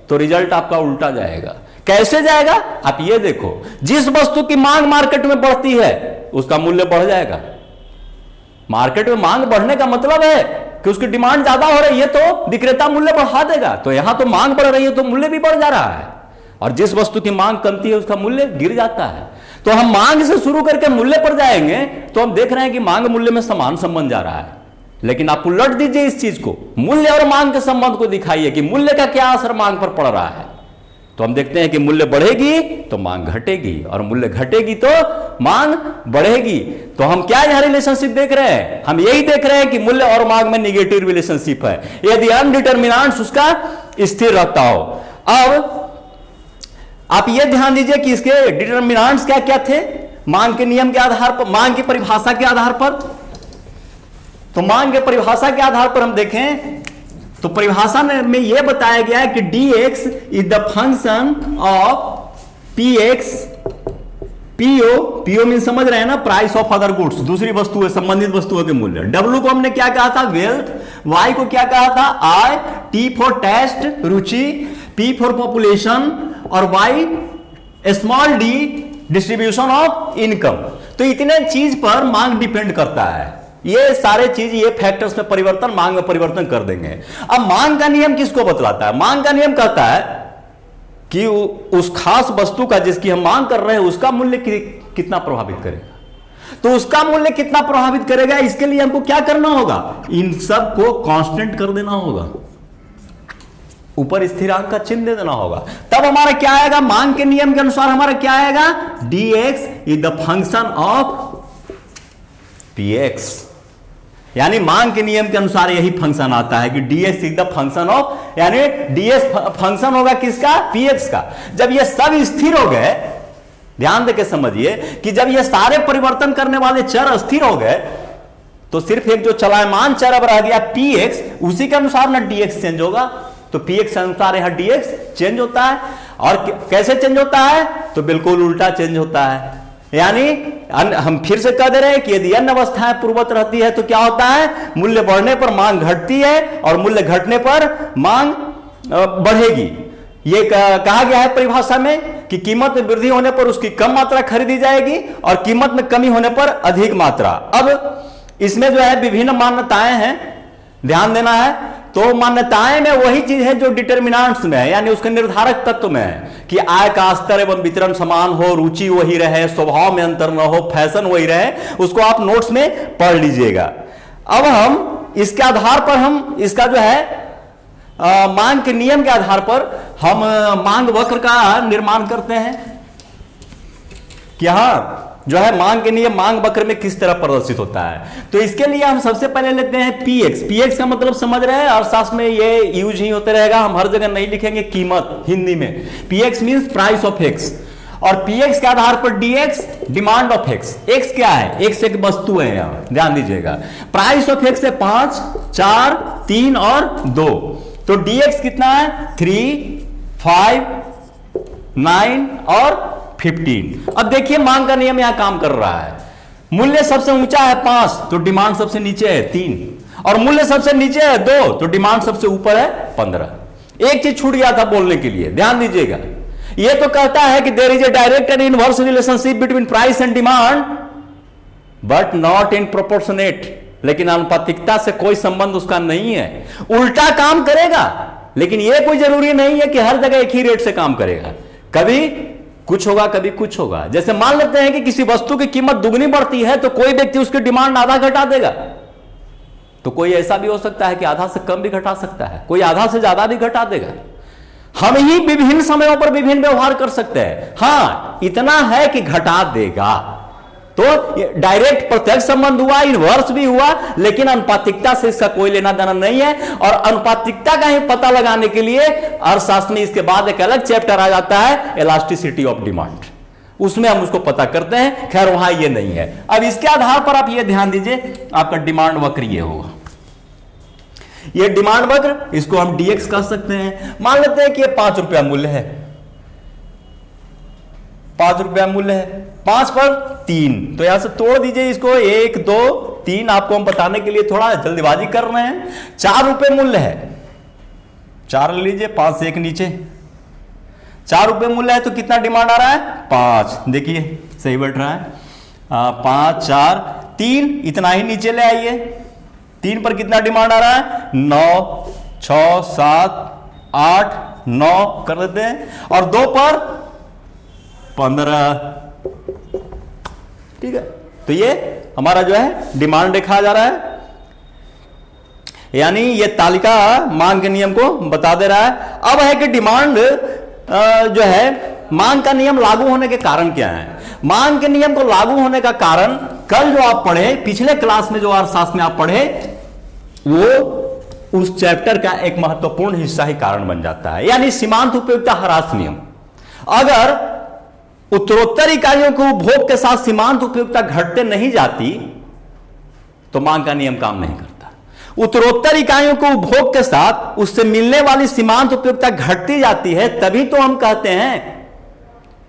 तो रिजल्ट आपका उल्टा जाएगा। कैसे जाएगा? आप ये देखो, जिस वस्तु की मांग मार्केट में बढ़ती है उसका मूल्य बढ़ जाएगा। मार्केट में मांग बढ़ने का मतलब है कि उसकी डिमांड ज्यादा हो रही है तो विक्रेता मूल्य बढ़ा देगा, तो यहां तो मांग बढ़ रही है तो मूल्य भी बढ़ जा रहा है, और जिस वस्तु की मांग कमती है उसका मूल्य गिर जाता है। तो हम मांग से शुरू करके मूल्य पर जाएंगे तो हम देख रहे हैं कि मांग मूल्य में समान संबंध जा रहा है, लेकिन आप उलट दीजिए इस चीज को, मूल्य और मांग के संबंध को दिखाइए कि मूल्य का क्या असर मांग पर पड़ रहा है, तो हम देखते हैं कि मूल्य बढ़ेगी तो मांग घटेगी और मूल्य घटेगी तो मांग बढ़ेगी। तो हम क्या यहां रिलेशनशिप देख रहे हैं? हम यही देख रहे हैं कि मूल्य और मांग में निगेटिव रिलेशनशिप है यदि अनडिटरमिनेंट्स उसका स्थिर रहता हो। अब आप यह ध्यान दीजिए कि इसके डिटरमिनेंट्स क्या क्या थे मांग के नियम के आधार पर, मांग की परिभाषा के आधार पर। तो मांग के परिभाषा के आधार पर हम देखें तो परिभाषा में यह बताया गया है कि dx is the function of px, PO mean समझ रहे हैं ना, प्राइस ऑफ अदर गुड्स, दूसरी वस्तु है, संबंधित वस्तुओं के मूल्य। W को हमने क्या कहा था? वेल्थ। Y को क्या कहा था? आय। T फॉर टेस्ट, रुचि। P फॉर पॉपुलेशन और Y small d distribution of income. तो इतने चीज पर मांग डिपेंड करता है, ये सारे चीज, ये फैक्टर्स में परिवर्तन मांग में परिवर्तन कर देंगे। अब मांग का नियम किसको बतलाता है? मांग का नियम कहता है कि उस खास वस्तु का जिसकी हम मांग कर रहे हैं उसका मूल्य कितना प्रभावित करेगा। तो उसका मूल्य कितना प्रभावित करेगा, इसके लिए हमको क्या करना होगा? इन सब को कांस्टेंट कर देना होगा, ऊपर स्थिरांक का चिन्ह दे देना होगा, तब हमारा क्या आएगा? मांग के नियम के अनुसार हमारा क्या आएगा? dx is the function of px। यानी मांग के नियम के अनुसार यही फंक्शन आता है कि dx is the function of, यानी ds फंक्शन होगा किसका? px का। जब ये सब स्थिर हो गए, ध्यान देके समझिए कि जब ये सारे परिवर्तन करने वाले चर स्थिर हो गए तो सिर्फ एक जो चलायमान चर अब रह गया px, उसी के अनुसार ना dx चेंज होगा। तो px के अनुसार यहां dx चेंज होता है। और कैसे चेंज होता है? तो बिल्कुल उल्टा चेंज होता है। यानी हम फिर से कह दे रहे हैं कि यदि अन्य अवस्थाएं पूर्वत रहती है तो क्या होता है? मूल्य बढ़ने पर मांग घटती है और मूल्य घटने पर मांग बढ़ेगी। ये कहा गया है परिभाषा में कि कीमत में वृद्धि होने पर उसकी कम मात्रा खरीदी जाएगी और कीमत में कमी होने पर अधिक मात्रा। अब इसमें जो है विभिन्न मान्यताएं हैं, ध्यान देना है। तो मान्यताएं में वही चीज है जो डिटरमिनेंट्स में है, यानी उसके निर्धारक तत्व में है कि आय का स्तर एवं वितरण समान हो, रुचि वही रहे, स्वभाव में अंतर न हो, फैशन वही रहे, उसको आप नोट्स में पढ़ लीजिएगा। अब हम इसके आधार पर हम इसका जो है मांग के नियम के आधार पर हम मांग वक्र का निर्माण करते हैं कि हाँ जो है मांग के नियम मांग वक्र में किस तरह प्रदर्शित होता है। तो इसके लिए हम सबसे पहले लेते हैं px का मतलब समझ रहे हैं, अर्थशास्त्र में ये यूज ही होते रहेगा, हम हर जगह नहीं लिखेंगे कीमत हिंदी में। px means price of x और px के आधार पर dx demand of x। x क्या है? x एक वस्तु है, यहां ध्यान दीजिएगा। प्राइस ऑफ x है 5, 4, 3 और 2। तो dx कितना है? 3, 5, 9 और 15। अब देखिए मांग का नियम यहां काम कर रहा है। मूल्य सबसे ऊंचा है 5 तो डिमांड सबसे नीचे है 3, और मूल्य सबसे नीचे है 2 तो डिमांड सबसे ऊपर है 15। एक चीज छूट गया था बोलने के लिए, ध्यान दीजिएगा। यह तो कहता है कि there is a direct and inverse relationship between price and demand but not in proportionate, लेकिन अनुपातिकता से कोई संबंध उसका नहीं है। उल्टा काम करेगा, लेकिन यह कोई जरूरी नहीं है कि हर जगह एक ही रेट से काम करेगा। कभी कुछ होगा, कभी कुछ होगा। जैसे मान लेते हैं कि किसी वस्तु की कीमत दुगनी बढ़ती है तो कोई व्यक्ति उसकी डिमांड आधा घटा देगा, तो कोई ऐसा भी हो सकता है कि आधा से कम भी घटा सकता है, कोई आधा से ज्यादा भी घटा देगा। हम ही विभिन्न समयों पर विभिन्न व्यवहार कर सकते हैं। हां, इतना है कि घटा देगा। तो डायरेक्ट प्रत्यक्ष संबंध हुआ, इनवर्स भी हुआ, लेकिन अनुपातिकता से इसका कोई लेना देना नहीं है। और अनुपातिकता का ही पता लगाने के लिए अर्थशास्त्र में इसके बाद एक अलग चैप्टर आ जाता है, इलास्टिसिटी ऑफ डिमांड। उसमें हम उसको पता करते हैं। खैर वहां ये नहीं है। अब इसके आधार पर आप ये ध्यान दीजिए, आपका डिमांड वक्र ये होगा। ये डिमांड वक्र, इसको हम डीएक्स कह सकते हैं। मान लेते हैं कि ये 5 रुपया मूल्य है, 5 रुपया मूल्य है, 5 पर 3, तो यहां से तोड़ दीजिए इसको, 1 2 3। आपको हम बताने के लिए थोड़ा जल्दीबाजी कर रहे हैं। 4 रुपए मूल्य है, 4 ले लीजिए, 5 से 1 नीचे। 4 रुपए मूल्य है तो कितना डिमांड आ रहा है? 5। देखिए सही बैठ रहा है। 5 4 3, इतना ही नीचे ले आइए। 3 पर कितना डिमांड आ रहा है? 9 6 7 8 9 कर देते हैं, और 2 पर 15। ठीक है, तो ये हमारा जो है डिमांड देखा जा रहा है, यानी ये तालिका मांग के नियम को बता दे रहा है। अब है कि डिमांड जो है, मांग का नियम लागू होने के कारण क्या है? मांग के नियम को लागू होने का कारण कल जो आप पढ़े, पिछले क्लास में जो अर्थशास्त्र में आप पढ़े, वो उस चैप्टर का एक महत्वपूर्ण हिस्सा ही कारण बन जाता है, यानी सीमांत उपयोगिता ह्रास नियम। अगर उत्तरोत्तर इकाइयों के उपभोग के साथ सीमांत उपयोगिता घटते नहीं जाती तो मांग का नियम काम नहीं करता। उत्तरोत्तर इकाइयों के उपभोग के साथ उससे मिलने वाली सीमांत उपयोगिता घटती जाती है, तभी तो हम कहते हैं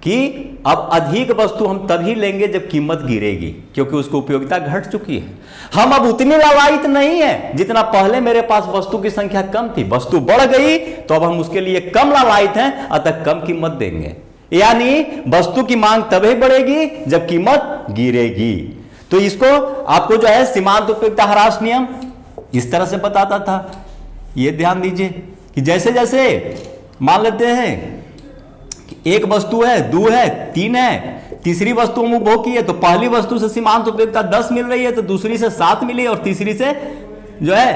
कि अब अधिक वस्तु हम तभी लेंगे जब कीमत गिरेगी, क्योंकि उसकी उपयोगिता घट चुकी है। हम अब उतने लाभान्वित नहीं है जितना पहले मेरे पास वस्तु की संख्या कम थी। वस्तु बढ़ गई तो अब हम उसके लिए कम लाभान्वित हैं, अतः कम कीमत देंगे। यानी वस्तु की मांग तभी बढ़ेगी जब कीमत गिरेगी। तो इसको आपको जो है सीमांत उपयोगिता ह्रास नियम इस तरह से बताता था। ये ध्यान दीजिए कि जैसे जैसे मान लेते हैं कि एक वस्तु है, 2 है, 3 है, तीसरी वस्तु हम उपभोग की है, तो पहली वस्तु से सीमांत उपयोगिता 10 मिल रही है, तो दूसरी से 7 मिली, और तीसरी से जो है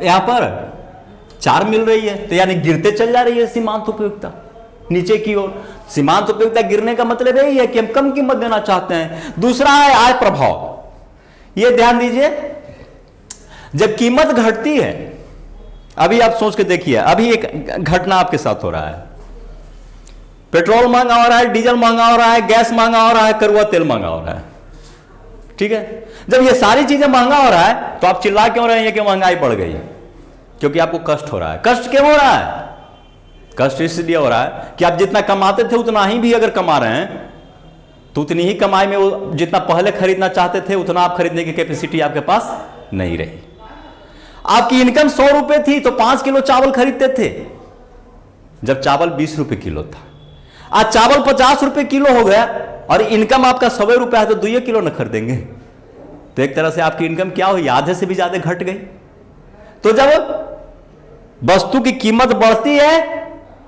यहां पर 4 मिल रही है। तो यानी गिरते चल जा रही है सीमांत उपयोगिता नीचे की ओर। सीमांत उपयोगिता गिरने का मतलब यही है कि हम कम कीमत देना चाहते हैं। दूसरा है आय प्रभाव। यह ध्यान दीजिए, जब कीमत घटती है, अभी आप सोच के देखिए, अभी एक घटना आपके साथ हो रहा है, पेट्रोल महंगा हो रहा है, डीजल महंगा हो रहा है, गैस महंगा हो रहा है, कड़वा तेल महंगा हो रहा है। ठीक है, जब ये सारी चीजें महंगा हो रहा है तो आप चिल्ला क्यों रहे हैं कि महंगाई बढ़ गई? क्योंकि आपको कष्ट हो रहा है। कष्ट क्यों हो रहा है? कष्ट इसलिए हो रहा है कि आप जितना कमाते थे उतना ही भी अगर कमा रहे हैं तो उतनी ही कमाई में वो जितना पहले खरीदना चाहते थे उतना आप खरीदने की कैपेसिटी आपके पास नहीं रही। आपकी इनकम 100 रुपए थी तो 5 किलो चावल खरीदते थे जब चावल 20 रुपए किलो था। आज चावल 50 रुपए किलो हो गया और इनकम आपका 100 रुपए है तो 2 किलो न खरीदेंगे। तो एक तरह से आपकी इनकम क्या हुई? आधे से भी ज्यादा घट गई। तो जब वस्तु की कीमत बढ़ती है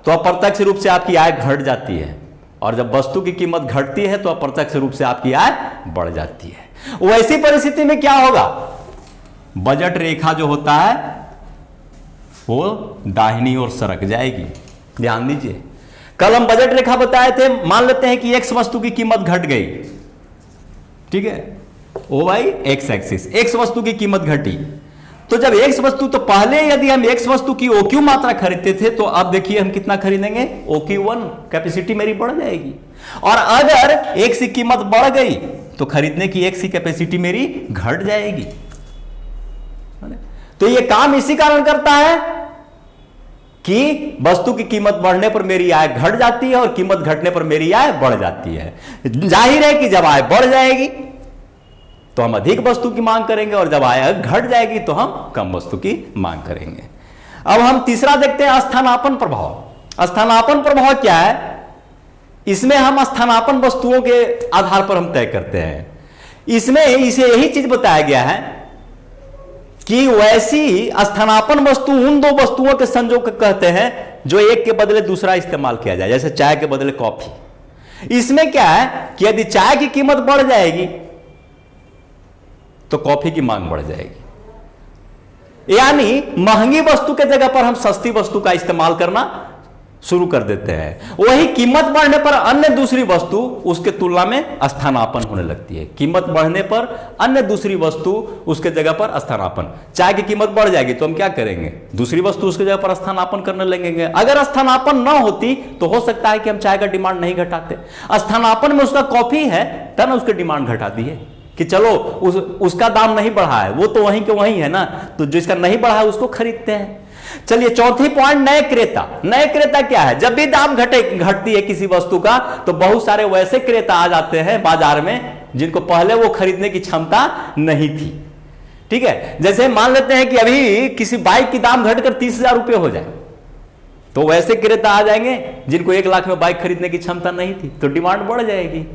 तो अप्रत्यक्ष रूप से आपकी आय घट जाती है, और जब वस्तु की कीमत घटती है तो अप्रत्यक्ष रूप से आपकी आय बढ़ जाती है। वैसी परिस्थिति में क्या होगा? बजट रेखा जो होता है वो दाहिनी ओर सरक जाएगी। ध्यान दीजिए, कल हम बजट रेखा बताए थे। मान लेते हैं कि एक्स वस्तु की कीमत घट गई, ठीक है, O by x axis, x वस्तु की कीमत घटी। तो जब एक्स वस्तु, तो पहले यदि हम एक्स वस्तु की ओक्यू मात्रा खरीदते थे तो अब देखिए हम कितना खरीदेंगे? OQ1, कैपेसिटी मेरी बढ़ जाएगी। और अगर एक्स की कीमत बढ़ गई तो खरीदने की एक्स की कैपेसिटी मेरी घट जाएगी। तो यह काम इसी कारण करता है कि वस्तु की कीमत बढ़ने पर मेरी आय घट जाती है और कीमत घटने पर मेरी आय बढ़ जाती है। जाहिर है कि जब आय बढ़ जाएगी तो हम अधिक वस्तु की मांग करेंगे और जब आय घट जाएगी तो हम कम वस्तु की मांग करेंगे। अब हम तीसरा देखते हैं स्थानापन्न प्रभाव। स्थानापन्न प्रभाव क्या है? इसमें हम स्थानापन्न वस्तुओं के आधार पर हम तय करते हैं। इसमें इसे यही चीज बताया गया है कि वैसी स्थानापन्न वस्तु उन दो वस्तुओं के संयोग को कहते हैं जो एक के बदले दूसरा इस्तेमाल किया जाए, जैसे चाय के बदले कॉफी। इसमें क्या है कि यदि चाय की कीमत बढ़ जाएगी तो कॉफी की मांग बढ़ जाएगी, यानी महंगी वस्तु के जगह पर हम सस्ती वस्तु का इस्तेमाल करना शुरू कर देते हैं। वही कीमत बढ़ने पर अन्य दूसरी वस्तु उसके तुलना में स्थानापन्न होने लगती है। कीमत बढ़ने पर अन्य दूसरी वस्तु उसके जगह पर स्थानापन्न। चाय की कीमत बढ़ जाएगी तो हम क्या करेंगे? दूसरी वस्तु उसके जगह पर स्थानापन्न करने लगेंगे। अगर स्थानापन्न ना होती तो हो सकता है कि हम चाय का डिमांड नहीं घटाते। स्थानापन्न में उसका कॉफी है तब उसकी डिमांड घटा दी है कि चलो उसका दाम नहीं बढ़ा है, वो तो वहीं के वहीं है ना, तो जिसका नहीं बढ़ा है उसको खरीदते हैं। चलिए चौथी पॉइंट, नए क्रेता। नए क्रेता क्या है? जब भी दाम घटती है किसी वस्तु का तो बहुत सारे वैसे क्रेता आ जाते हैं बाजार में जिनको पहले वो खरीदने की क्षमता नहीं थी। ठीक है, जैसे मान लेते हैं कि अभी किसी बाइक की दाम घटकर 30,000 रुपये हो जाए तो वैसे क्रेता आ जाएंगे जिनको 1 लाख में बाइक खरीदने की क्षमता नहीं थी, तो डिमांड बढ़ जाएगी,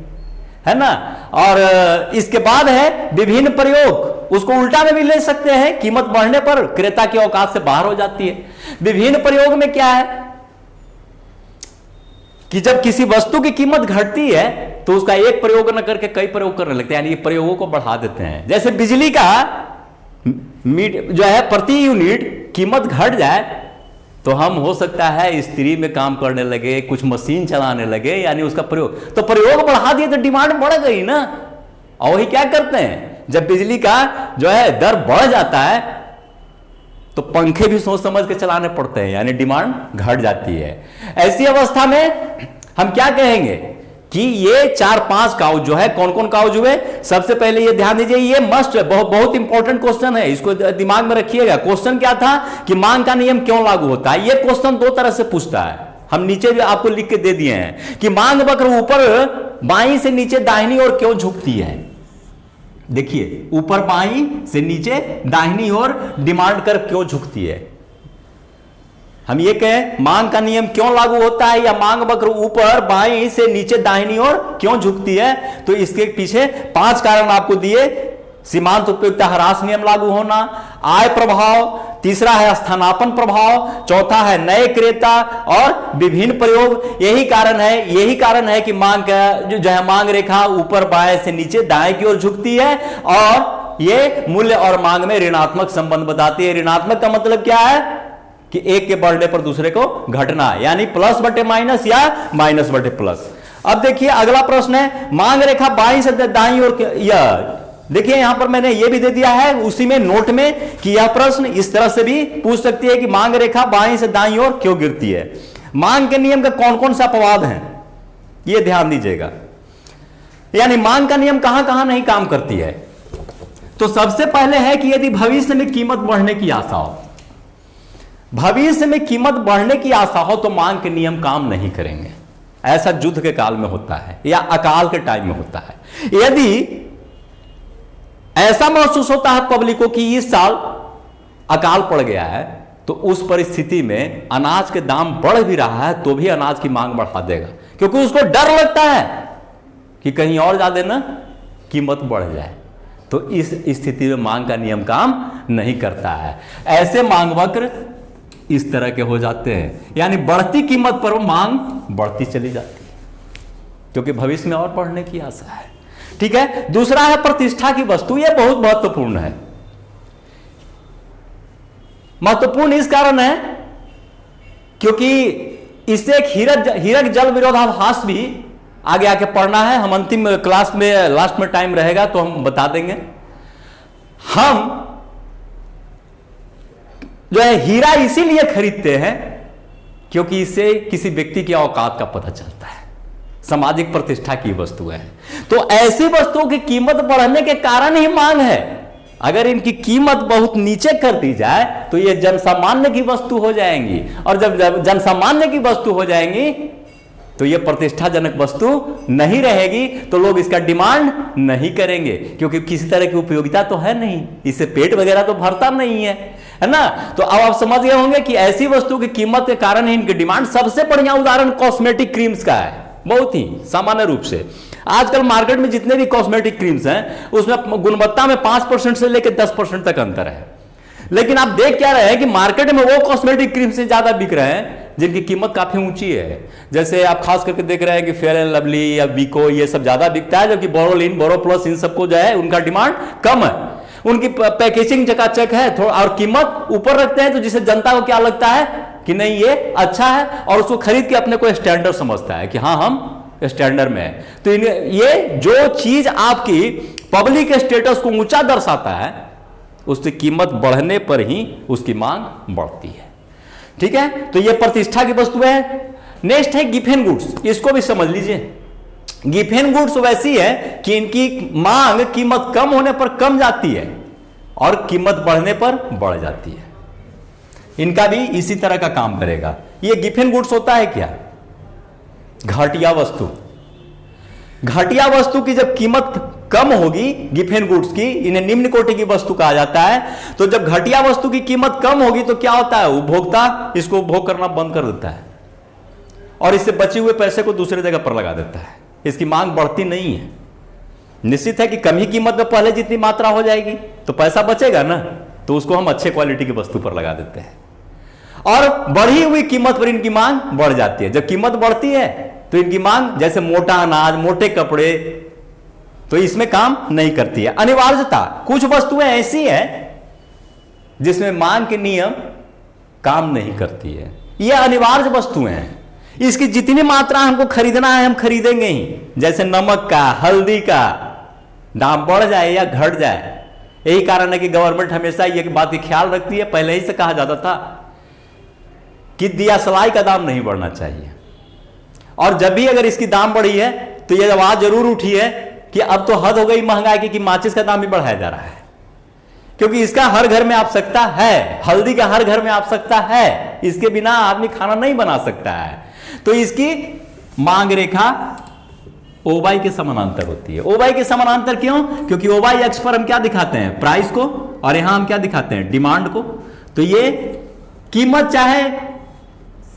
है ना। और इसके बाद है विभिन्न प्रयोग। उसको उल्टा में भी ले सकते हैं, कीमत बढ़ने पर क्रेता की औकात से बाहर हो जाती है। विभिन्न प्रयोग में क्या है कि जब किसी वस्तु की कीमत घटती है तो उसका एक प्रयोग न करके कई प्रयोग करने लगते हैं, यानी ये प्रयोगों को बढ़ा देते हैं। जैसे बिजली का जो है प्रति यूनिट कीमत घट जाए तो हम हो सकता है स्त्री में काम करने लगे, कुछ मशीन चलाने लगे, यानी उसका प्रयोग, तो प्रयोग बढ़ा दिए तो डिमांड बढ़ गई ना। और वही क्या करते हैं, जब बिजली का जो है दर बढ़ जाता है तो पंखे भी सोच समझ के चलाने पड़ते हैं, यानी डिमांड घट जाती है। ऐसी अवस्था में हम क्या कहेंगे कि ये 4-5 काउज जो है, कौन कौन काउज हुए? सबसे पहले ये ध्यान दीजिए, ये मस्ट बहुत इंपॉर्टेंट क्वेश्चन है, इसको दिमाग में रखिएगा। क्वेश्चन क्या था कि मांग का नियम क्यों लागू होता है? ये क्वेश्चन 2 तरह से पूछता है, हम नीचे भी आपको लिख के दे दिए हैं कि मांग वक्र ऊपर बाईं से नीचे दाहिनी ओर क्यों झुकती है। देखिए, ऊपर बाईं से नीचे दाहिनी ओर डिमांड कर क्यों झुकती है। हम ये कहें मांग का नियम क्यों लागू होता है या मांग वक्र ऊपर बाईं से नीचे दाहिनी ओर क्यों झुकती है, तो इसके पीछे 5 कारण आपको दिए। सीमांत उपयुक्तता ह्रास नियम लागू होना, आय प्रभाव, तीसरा है स्थानापन्न प्रभाव, चौथा है नए क्रेता और विभिन्न प्रयोग। यही कारण है कि मांग का जो है मांग रेखा ऊपर बाएं से नीचे दाएं की ओर झुकती है और ये मूल्य और मांग में ऋणात्मक संबंध बताती है। ऋणात्मक का मतलब क्या है कि एक के बढ़ने पर दूसरे को घटना, यानी प्लस बटे माइनस या माइनस बटे प्लस। अब देखिए अगला प्रश्न है, मांग रेखा बाईं से दाईं ओर, देखिए यहां पर मैंने यह भी दे दिया है उसी में नोट में कि यह प्रश्न इस तरह से भी पूछ सकती है कि मांग रेखा बाईं से दाईं ओर क्यों गिरती है। मांग के नियम का कौन कौन सा अपवाद है यह ध्यान दीजिएगा, यानी मांग का नियम कहां कहां नहीं काम करती है। तो सबसे पहले है कि यदि भविष्य में कीमत बढ़ने की आशा हो, भविष्य में कीमत बढ़ने की आशा हो तो मांग के नियम काम नहीं करेंगे। ऐसा युद्ध के काल में होता है या अकाल के टाइम में होता है। यदि ऐसा महसूस होता है पब्लिक को कि इस साल अकाल पड़ गया है तो उस परिस्थिति में अनाज के दाम बढ़ भी रहा है तो भी अनाज की मांग बढ़ा देगा, क्योंकि उसको डर लगता है कि कहीं और ज्यादा ना कीमत बढ़ जाए। तो इस स्थिति में मांग का नियम काम नहीं करता है। ऐसे मांग वक्र इस तरह के हो जाते हैं, यानी बढ़ती कीमत पर मांग बढ़ती चली जाती है क्योंकि भविष्य में और बढ़ने की आशा है। ठीक है, दूसरा है प्रतिष्ठा की वस्तु। यह बहुत महत्वपूर्ण है। महत्वपूर्ण इस कारण है क्योंकि इससे एक हीरक जल विरोधाभास भी आगे आके पढ़ना है। हम अंतिम क्लास में लास्ट में टाइम रहेगा तो हम बता देंगे। हम जो है हीरा इसीलिए खरीदते हैं क्योंकि इससे किसी व्यक्ति की औकात का पता चलता है, सामाजिक प्रतिष्ठा की वस्तु है। तो ऐसी वस्तुओं की कीमत बढ़ने के कारण ही मांग है। अगर इनकी कीमत बहुत नीचे कर दी जाए तो ये जनसामान्य की वस्तु हो जाएंगी, और जब जनसामान्य की वस्तु हो जाएंगी तो ये प्रतिष्ठाजनक वस्तु नहीं रहेगी, तो लोग इसका डिमांड नहीं करेंगे, क्योंकि किसी तरह की उपयोगिता तो है नहीं, इससे पेट वगैरह तो भरता नहीं है, है ना। तो अब आप समझ गए होंगे कि ऐसी वस्तु की कीमत के कारण ही इनकी डिमांड। सबसे बढ़िया उदाहरण कॉस्मेटिक क्रीम्स का है, बहुत ही सामान्य रूप से। आजकल मार्केट में जितने भी कॉस्मेटिक क्रीम्स हैं उसमें गुणवत्ता में 5% से लेकर 10% तक अंतर है, लेकिन आप देख क्या रहे हैं कि मार्केट में वो कॉस्मेटिक क्रीम से ज्यादा बिक रहे हैं जिनकी कीमत काफी ऊंची है। जैसे आप खास करके देख रहे हैं कि फेयर एंड लवली या वीको ये सब ज्यादा बिकता है, जबकि बोरोलिन, बोरोप्लस इन सबको जो है उनका डिमांड कम है, उनकी पैकेजिंग चकाचक है थोड़ा, और कीमत ऊपर रखते हैं, तो जिससे जनता को क्या लगता है कि नहीं ये अच्छा है, और उसको खरीद के अपने को स्टैंडर्ड समझता है कि हाँ हम स्टैंडर्ड में है। तो ये जो चीज आपकी पब्लिक स्टेटस को ऊंचा दर्शाता है, उसकी कीमत बढ़ने पर ही उसकी मांग बढ़ती है। ठीक है, तो ये प्रतिष्ठा की वस्तु है। नेक्स्ट है गिफ्ट एंड गुड्स, इसको भी समझ लीजिए। गिफ्ट एंड गुड्स वैसी है कि इनकी मांग कीमत कम होने पर कम जाती है और कीमत बढ़ने पर बढ़ जाती है। इनका भी इसी तरह का काम करेगा। ये गिफ्ट एंड गुड्स होता है क्या? घटिया वस्तु। घटिया वस्तु की जब कीमत कम होगी, गिफ्ट एंड गुड्स की, इन्हें निम्न कोटि की वस्तु कहा जाता है। तो जब घटिया वस्तु की कीमत कम होगी तो क्या होता है, उपभोक्ता इसको उपभोग करना बंद कर देता है और इससे बचे हुए पैसे को दूसरी जगह पर लगा देता है। इसकी मांग बढ़ती नहीं है। निश्चित है कि कम ही कीमत में पहले जितनी मात्रा हो जाएगी तो पैसा बचेगा ना, तो उसको हम अच्छे क्वालिटी की वस्तु पर लगा देते हैं, और बढ़ी हुई कीमत पर इनकी मांग बढ़ जाती है। जब कीमत बढ़ती है तो इनकी मांग, जैसे मोटा अनाज, मोटे कपड़े, तो इसमें काम नहीं करती है। अनिवार्यता, कुछ वस्तुएं ऐसी हैं जिसमें मांग के नियम काम नहीं करती है। ये अनिवार्य वस्तुएं हैं, इसकी जितनी मात्रा हमको खरीदना है हम खरीदेंगे ही। जैसे नमक का, हल्दी का दाम बढ़ जाए या घट जाए, यही कारण है कि गवर्नमेंट हमेशा ये बात की ख्याल रखती है। पहले ही से कहा जाता था कि दिया सलाई का दाम नहीं बढ़ना चाहिए, और जब भी अगर इसकी दाम बढ़ी है तो यह आवाज जरूर उठी है कि अब तो हद हो गई महंगाई की, कि माचिस का दाम भी बढ़ाया जा रहा है, क्योंकि इसका हर घर में आवश्यकता है, हल्दी का हर घर में आवश्यकता है, इसके बिना आदमी खाना नहीं बना सकता है। तो इसकी मांग रेखा ओवाई के समानांतर होती है। ओवाई के समानांतर क्यों? क्योंकि ओवाई अक्ष पर हम क्या दिखाते हैं, प्राइस को, और यहां हम क्या दिखाते हैं, डिमांड को। तो ये कीमत चाहे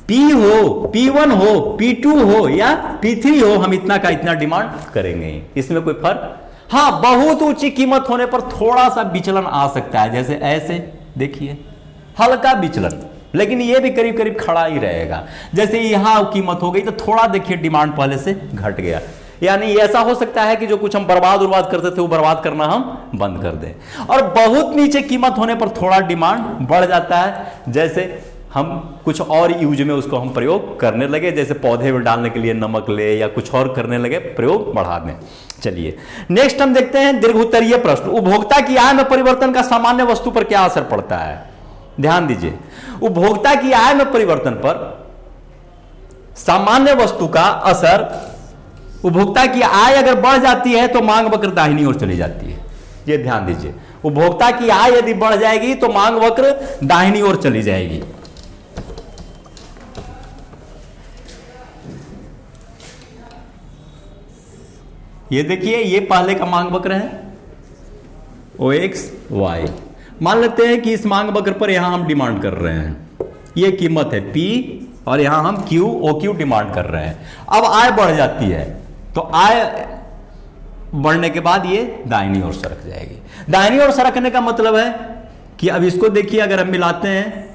P हो, P1 हो, P2 हो या P3 हो, हम इतना का इतना डिमांड करेंगे, इसमें कोई फर्क। हाँ, बहुत ऊंची कीमत होने पर थोड़ा सा विचलन आ सकता है, जैसे ऐसे देखिए हल्का विचलन, लेकिन ये भी करीब करीब खड़ा ही रहेगा। जैसे यहां कीमत हो गई तो थोड़ा देखिए डिमांड पहले से घट गया, यानी ऐसा हो सकता है कि जो कुछ हम बर्बाद करते थे वो बर्बाद करना हम बंद कर दें। और बहुत नीचे कीमत होने पर थोड़ा डिमांड बढ़ जाता है, जैसे हम कुछ और यूज में उसको हम प्रयोग करने लगे, जैसे पौधे में डालने के लिए नमक ले या कुछ और करने लगे, प्रयोग बढ़ा दें। चलिए नेक्स्ट हम देखते हैं दीर्घ उत्तरीय प्रश्न। उपभोक्ता की आय में परिवर्तन का सामान्य वस्तु पर क्या असर पड़ता है? ध्यान दीजिए, उपभोक्ता की आय में परिवर्तन पर सामान्य वस्तु का असर, उपभोक्ता की आय अगर बढ़ जाती है तो मांग वक्र दाहिनी ओर चली जाती है। ये ध्यान दीजिए, उपभोक्ता की आय यदि बढ़ जाएगी तो मांग वक्र दाहिनी ओर चली जाएगी। ये देखिए, ये पहले का मांग वक्र है OXY। मान लेते हैं कि इस मांग वक्र पर यहां हम डिमांड कर रहे हैं, ये कीमत है P और यहां हम OQ डिमांड कर रहे हैं। अब आय बढ़ जाती है तो आय बढ़ने के बाद ये दाहिनी ओर सरक जाएगी। दाहिनी ओर सरकने का मतलब है कि अब इसको देखिए, अगर हम मिलाते हैं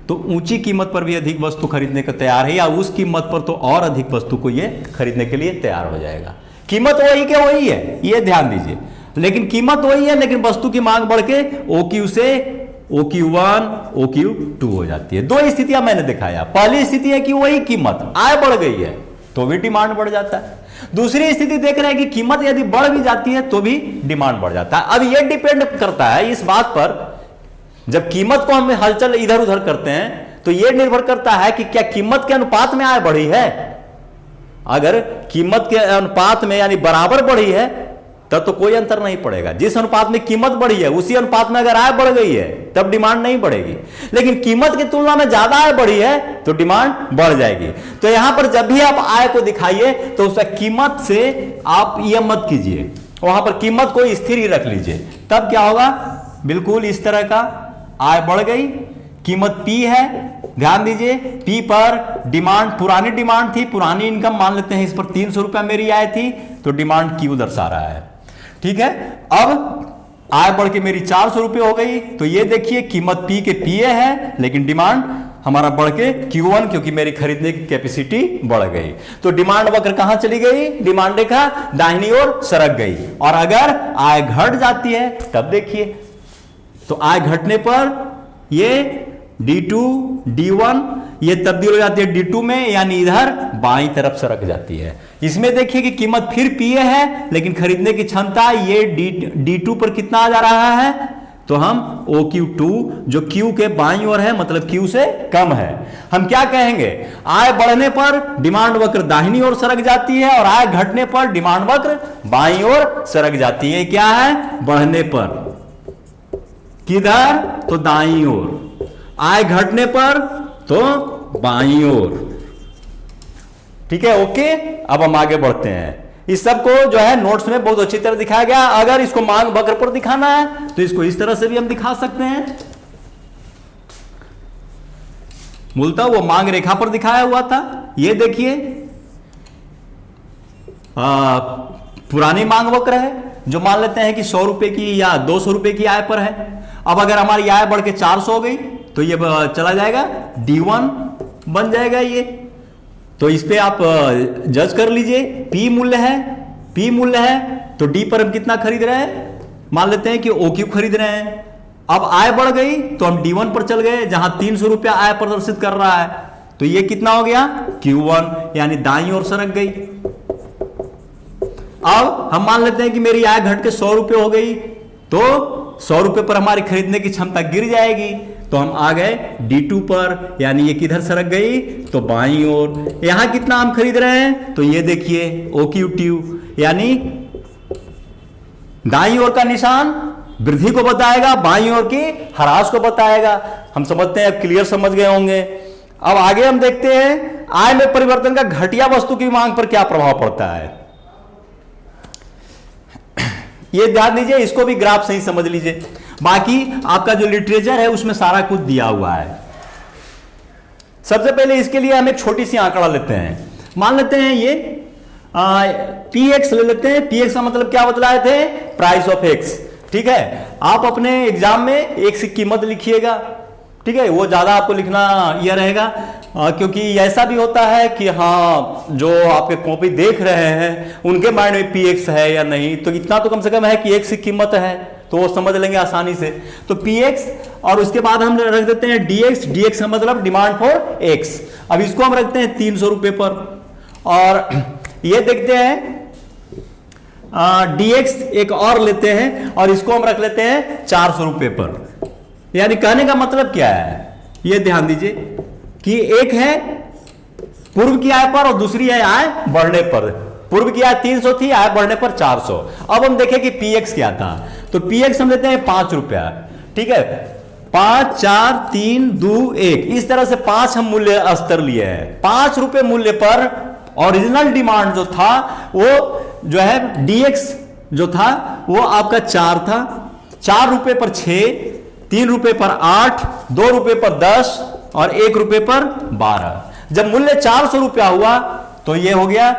तो ऊंची कीमत पर भी अधिक वस्तु खरीदने को तैयार है, या उस कीमत पर तो और अधिक वस्तु को ये खरीदने के लिए तैयार हो जाएगा। कीमत वही के वही है, ये ध्यान दीजिए, लेकिन कीमत वही है, लेकिन वस्तु की मांग बढ़ के OQ से OQ1 OQ2 हो जाती है। दो स्थितियां मैंने दिखाया। पहली स्थिति है कि वही कीमत, आय बढ़ गई है तो भी डिमांड बढ़ जाता है। दूसरी स्थिति देख रहे हैं कि कीमत यदि बढ़ भी जाती है तो भी डिमांड बढ़ जाता है। अब यह डिपेंड करता है इस बात पर, जब कीमत को हम हलचल इधर उधर करते हैं तो यह निर्भर करता है कि क्या कीमत के अनुपात में आय बढ़ी है। अगर कीमत के अनुपात में यानी बराबर बढ़ी है तब तो कोई अंतर नहीं पड़ेगा। जिस अनुपात में कीमत बढ़ी है उसी अनुपात में अगर आय बढ़ गई है तब डिमांड नहीं बढ़ेगी, लेकिन कीमत की तुलना में ज्यादा आय बढ़ी है तो डिमांड बढ़ जाएगी। तो यहां पर जब भी आप आय को दिखाइए तो उसका कीमत से आप यह मत कीजिए, वहां पर कीमत को स्थिर ही रख लीजिए, तब क्या होगा, बिल्कुल इस तरह का आय बढ़ गई, कीमत P है, ध्यान दीजिए P पर डिमांड, पुरानी डिमांड थी, पुरानी इनकम मान लेते हैं, इस पर 300 रुपया मेरी आय थी, तो डिमांड Q दर्शा रहा है। ठीक है, अब आय बढ़ के मेरी 400 रुपये हो गई, तो ये देखिए कीमत P के PA है, लेकिन डिमांड हमारा बढ़ के Q1, क्योंकि मेरी खरीदने की कैपेसिटी बढ़ गई। तो डिमांड वक्र कहां चली गई, डिमांड रेखा दाहिनी ओर सरक गई। और अगर आय घट जाती है तब देखिए, तो आय घटने पर ये D2 D1 ये तब्दील हो जाती है D2 में, यानी इधर बाईं तरफ सरक जाती है। इसमें देखिए कि कीमत फिर PA है, लेकिन खरीदने की क्षमता ये D2 पर कितना आ जा रहा है, तो हम OQ2 जो Q के बाईं ओर है, मतलब Q से कम है, हम क्या कहेंगे, आय बढ़ने पर डिमांड वक्र दाहिनी ओर सरक जाती है और आय घटने पर डिमांड वक्र बाईं ओर सरक जाती है। क्या है, बढ़ने पर किधर, तो दाईं ओर, आय घटने पर तो बाईं ओर। ठीक है, ओके। अब हम आगे बढ़ते हैं। इस सब को जो है नोट्स में बहुत अच्छी तरह दिखाया गया। अगर इसको मांग वक्र पर दिखाना है तो इसको इस तरह से भी हम दिखा सकते हैं, मूलतः वो मांग रेखा पर दिखाया हुआ था। ये देखिए पुरानी मांग वक्र है, जो मान लेते हैं कि 100 रुपए की या 200 रुपए की आय पर है। अब अगर हमारी आय बढ़ के 400 हो गई तो ये चला जाएगा D1 बन जाएगा ये। तो इस पे आप जज कर लीजिए, P मूल्य है, P मूल्य है तो D पर हम कितना खरीद रहे हैं, मान लेते हैं कि OQ खरीद रहे हैं। अब आय बढ़ गई तो हम D1 पर चल गए, जहां 300 रुपया आय प्रदर्शित कर रहा है, तो ये कितना हो गया, Q1, यानी दाईं ओर सरक गई। अब हम मान लेते हैं कि मेरी आय घट के 100 रुपये हो गई, तो 100 रुपये पर हमारी खरीदने की क्षमता गिर जाएगी, तो हम आ गए D2 पर, यानी ये किधर सरक गई, तो बाईं ओर। यहां कितना हम खरीद रहे हैं, तो ये देखिए OQ2, यानी दाईं ओर का निशान वृद्धि को बताएगा, बाईं ओर की ह्रास को बताएगा। हम समझते हैं, अब क्लियर समझ गए होंगे। अब आगे हम देखते हैं आय में परिवर्तन का घटिया वस्तु की मांग पर क्या प्रभाव पड़ता है। ये ध्यान दीजिए, इसको भी ग्राफ सही समझ लीजिए। बाकी आपका जो लिटरेचर है उसमें सारा कुछ दिया हुआ है। सबसे पहले इसके लिए हम एक छोटी सी आंकड़ा लेते हैं, मान लेते हैं ये PX ले लेते हैं। PX का मतलब क्या बतलाए थे, प्राइस ऑफ X। ठीक है, आप अपने एग्जाम में X की कीमत लिखिएगा, ठीक है, वो ज्यादा आपको लिखना यह रहेगा, क्योंकि ऐसा भी होता है कि हाँ जो आपके कॉपी देख रहे हैं उनके माइंड में PX है या नहीं, तो इतना तो कम से कम है कि X की कीमत है, तो वो समझ लेंगे आसानी से। तो PX, और उसके बाद हम रख देते हैं DX। DX का मतलब डिमांड फॉर X। अब इसको हम रखते हैं 300 रुपये पर, और ये देखते हैं DX एक और लेते हैं और इसको हम रख लेते हैं 400 रुपये पर। यानी कहने का मतलब क्या है, ये ध्यान दीजिए कि एक है पूर्व की आय पर और दूसरी है आय बढ़ने पर। पूर्व की आय 300 थी, आय बढ़ने पर 400। अब हम देखें कि PX क्या था, तो PX हम लेते हैं 5 रुपया। ठीक है, 5 4 3 2 1, इस तरह से 5 हम मूल्य स्तर लिए हैं। 5 रुपए मूल्य पर ओरिजिनल डिमांड जो था वो जो है DX जो था वो आपका 4 था। 4 रुपए पर 6, 3 रुपए पर 8, 2 रुपए पर 10 और 1 रुपए पर 12। जब मूल्य 400 रुपया हुआ तो ये हो गया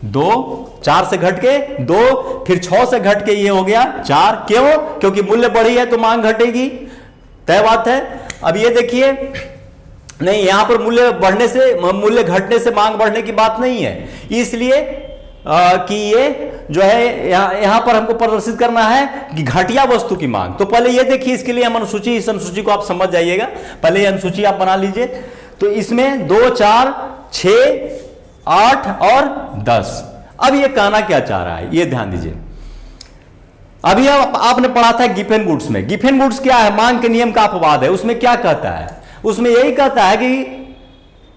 2, 4 से घट के 2, फिर 6 से घट के ये हो गया 4। क्यों? क्योंकि मूल्य बढ़ी है तो मांग घटेगी, तय बात है। अब ये देखिए, नहीं यहां पर मूल्य बढ़ने से, मूल्य घटने से मांग बढ़ने की बात नहीं है, इसलिए कि ये जो है यहां पर हमको प्रदर्शित करना है कि घटिया वस्तु की मांग। तो पहले ये देखिए, इसके लिए हम अनुसूची, इस अनुसूची को आप समझ जाइएगा, पहले अनुसूची आप बना लीजिए। तो इसमें 2 4 6 8 और 10। अब ये कहना क्या चाह रहा है, ये ध्यान दीजिए। अभी आपने पढ़ा था गिफेन गुड्स में। गिफेन गुड्स क्या है, मांग के नियम का अपवाद है। उसमें क्या कहता है, उसमें यही कहता है कि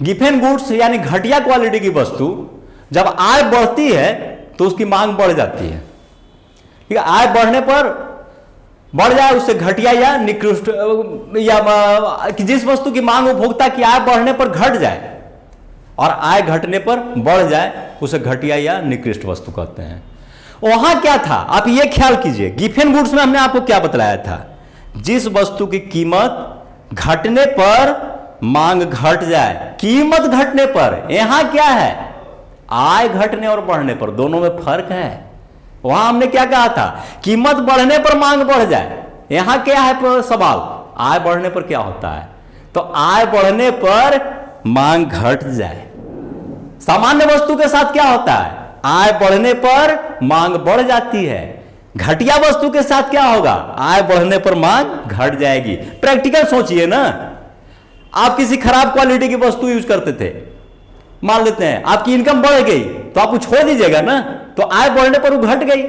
गिफेन गुड्स यानी घटिया क्वालिटी की वस्तु जब आय बढ़ती है तो उसकी मांग बढ़ जाती है। ठीक है, आय बढ़ने पर बढ़ जाए उससे घटिया या निकृष्ट, या जिस वस्तु की मांग उपभोक्ता की आय बढ़ने पर घट जाए और आय घटने पर बढ़ जाए उसे घटिया या निकृष्ट वस्तु कहते हैं। वहां क्या था, आप ये ख्याल कीजिए, गिफेन गुड्स में हमने आपको क्या बतलाया था, जिस वस्तु की कीमत घटने पर मांग घट जाए, कीमत घटने पर, यहां क्या है, आय घटने और बढ़ने पर, दोनों में फर्क है। वहां हमने क्या कहा था, कीमत बढ़ने पर मांग बढ़ जाए, यहां क्या है सवाल, आय बढ़ने पर क्या होता है, तो आय बढ़ने पर मांग घट जाए। सामान्य वस्तु के साथ क्या होता है, आय बढ़ने पर मांग बढ़ जाती है, घटिया वस्तु के साथ क्या होगा, आय बढ़ने पर मांग घट जाएगी। प्रैक्टिकल सोचिए ना, आप किसी खराब क्वालिटी की वस्तु यूज करते थे, मान लेते हैं आपकी इनकम बढ़ गई तो आप वो छोड़ दीजिएगा ना, तो आय बढ़ने पर वो घट गई,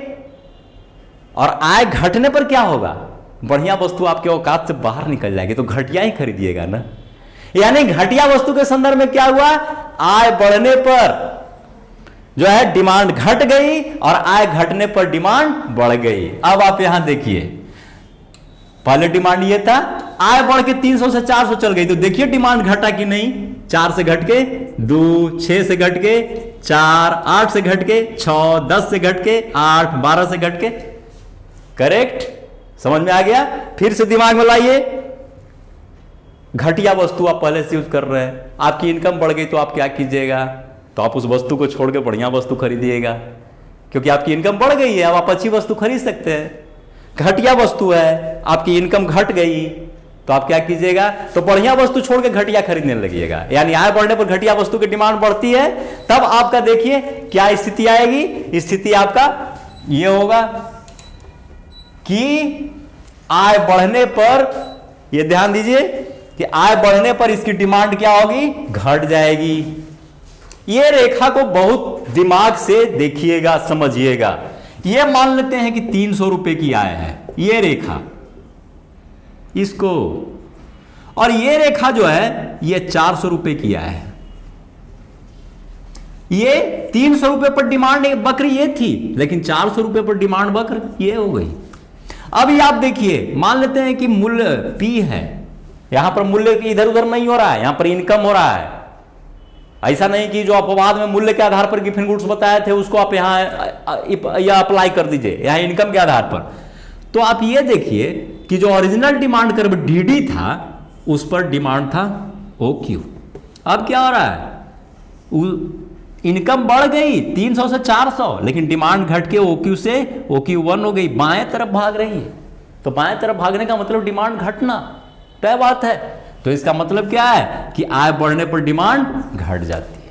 और आय घटने पर क्या होगा, बढ़िया वस्तु आपके औकात से बाहर निकल जाएगी, तो घटिया ही खरीदिएगा ना। यानी घटिया वस्तु के संदर्भ में क्या हुआ, आय बढ़ने पर जो है डिमांड घट गई और आय घटने पर डिमांड बढ़ गई। अब आप यहां देखिए, पहले डिमांड ये था, आय बढ़ के 300 से 400 चल गई, तो देखिए डिमांड घटा कि नहीं, 4 से घट के 2, 6 से घट के 4, 8 से घट के 6, 10 से घट के 8, 12 से घट के, करेक्ट, समझ में आ गया। फिर से दिमाग में लाइए, घटिया वस्तु आप पहले से यूज कर रहे हैं, आपकी इनकम बढ़ गई तो आप क्या कीजिएगा, तो आप उस वस्तु को छोड़ के बढ़िया वस्तु खरीदिएगा, क्योंकि आपकी इनकम बढ़ गई है, अब आप अच्छी वस्तु खरीद सकते हैं। घटिया वस्तु है, आपकी इनकम घट गई तो आप क्या कीजिएगा, तो बढ़िया वस्तु छोड़ के घटिया खरीदने लगिएगा। यानी आय बढ़ने पर घटिया वस्तु की डिमांड बढ़ती है, तब आपका देखिए क्या स्थिति आएगी, स्थिति आपका यह होगा कि आय बढ़ने पर, यह ध्यान दीजिए कि आय बढ़ने पर इसकी डिमांड क्या होगी, घट जाएगी। यह रेखा को बहुत दिमाग से देखिएगा, समझिएगा। यह मान लेते हैं कि 300 रुपए की आय है, यह रेखा, इसको, और यह रेखा जो है यह 400 रुपए की आय है। ये 300 रुपए पर डिमांड वक्र ये थी, लेकिन 400 रुपए पर डिमांड वक्र ये हो गई। अब ये आप देखिए, मान लेते हैं कि मूल्य P है, यहां पर मूल्य इधर उधर नहीं हो रहा है, यहां पर इनकम हो रहा है। ऐसा नहीं कि जो अपवाद में मूल्य के आधार पर गिफिन गुड्स बताए थे उसको आप यहां अप्लाई कर दीजिए, यहां इनकम के आधार पर। तो आप ये देखिए कि जो ओरिजिनल डिमांड कर्व DD था उस पर डिमांड था OQ। अब क्या हो रहा है, इनकम बढ़ गई 300 से 400, लेकिन डिमांड घट के OQ से OQ1 हो गई, बाएं तरफ भाग रही है। तो बाएं तरफ भागने का मतलब डिमांड घटना, तय बात है। तो इसका मतलब क्या है कि आय बढ़ने पर डिमांड घट जाती है।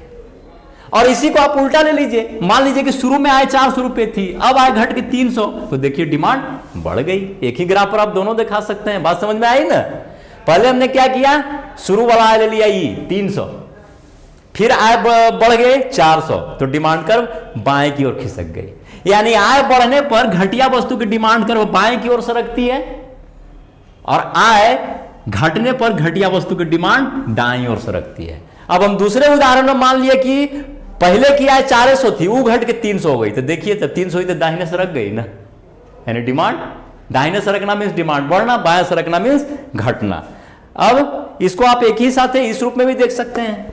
और इसी को आप उल्टा ले लीजिए, मान लीजिए कि शुरू में आय 400 रुपए थी, अब आय घट के 300, तो देखिए डिमांड बढ़ गई। एक ही ग्राफ पर आप दोनों दिखा सकते हैं, बात समझ में आई ना। पहले हमने क्या किया, शुरू वाला आय ले लिया 300, फिर आय बढ़ गए 400, तो डिमांड कर्व बाएं की ओर खिसक गई। यानी आय बढ़ने पर घटिया वस्तु की डिमांड कर्व बाएं की ओर सरकती है, और आय घटने पर घटिया वस्तु की डिमांड दाईं ओर सरकती है। अब हम दूसरे उदाहरण में मान लिए कि पहले की आय 400 थी, वो घट के 300 हो गई, तो देखिए तब 300 ही तो दाहिने सरक गई ना। यानी डिमांड दाहिने सरकना मीन्स डिमांड बढ़ना, बाएं सरकना मीन्स घटना। अब इसको आप एक ही साथ इस रूप में भी देख सकते हैं।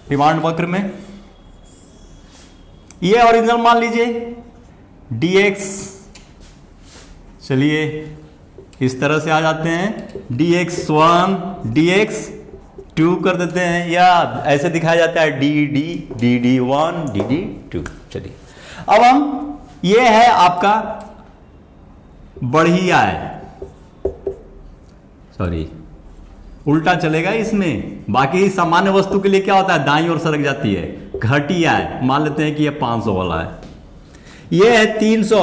डिमांड वक्र में ये ओरिजिनल मान लीजिए dx, चलिए इस तरह से आ जाते हैं, dx1 dx2 कर देते हैं, या ऐसे दिखाया जाता है dd1 dd2। चलिए अब हम, ये है आपका बढ़ी आय, सॉरी उल्टा चलेगा इसमें, बाकी सामान्य वस्तु के लिए क्या होता है, दाईं ओर सरक जाती है। घटी आय मान लेते हैं कि ये 500 वाला है, ये है 300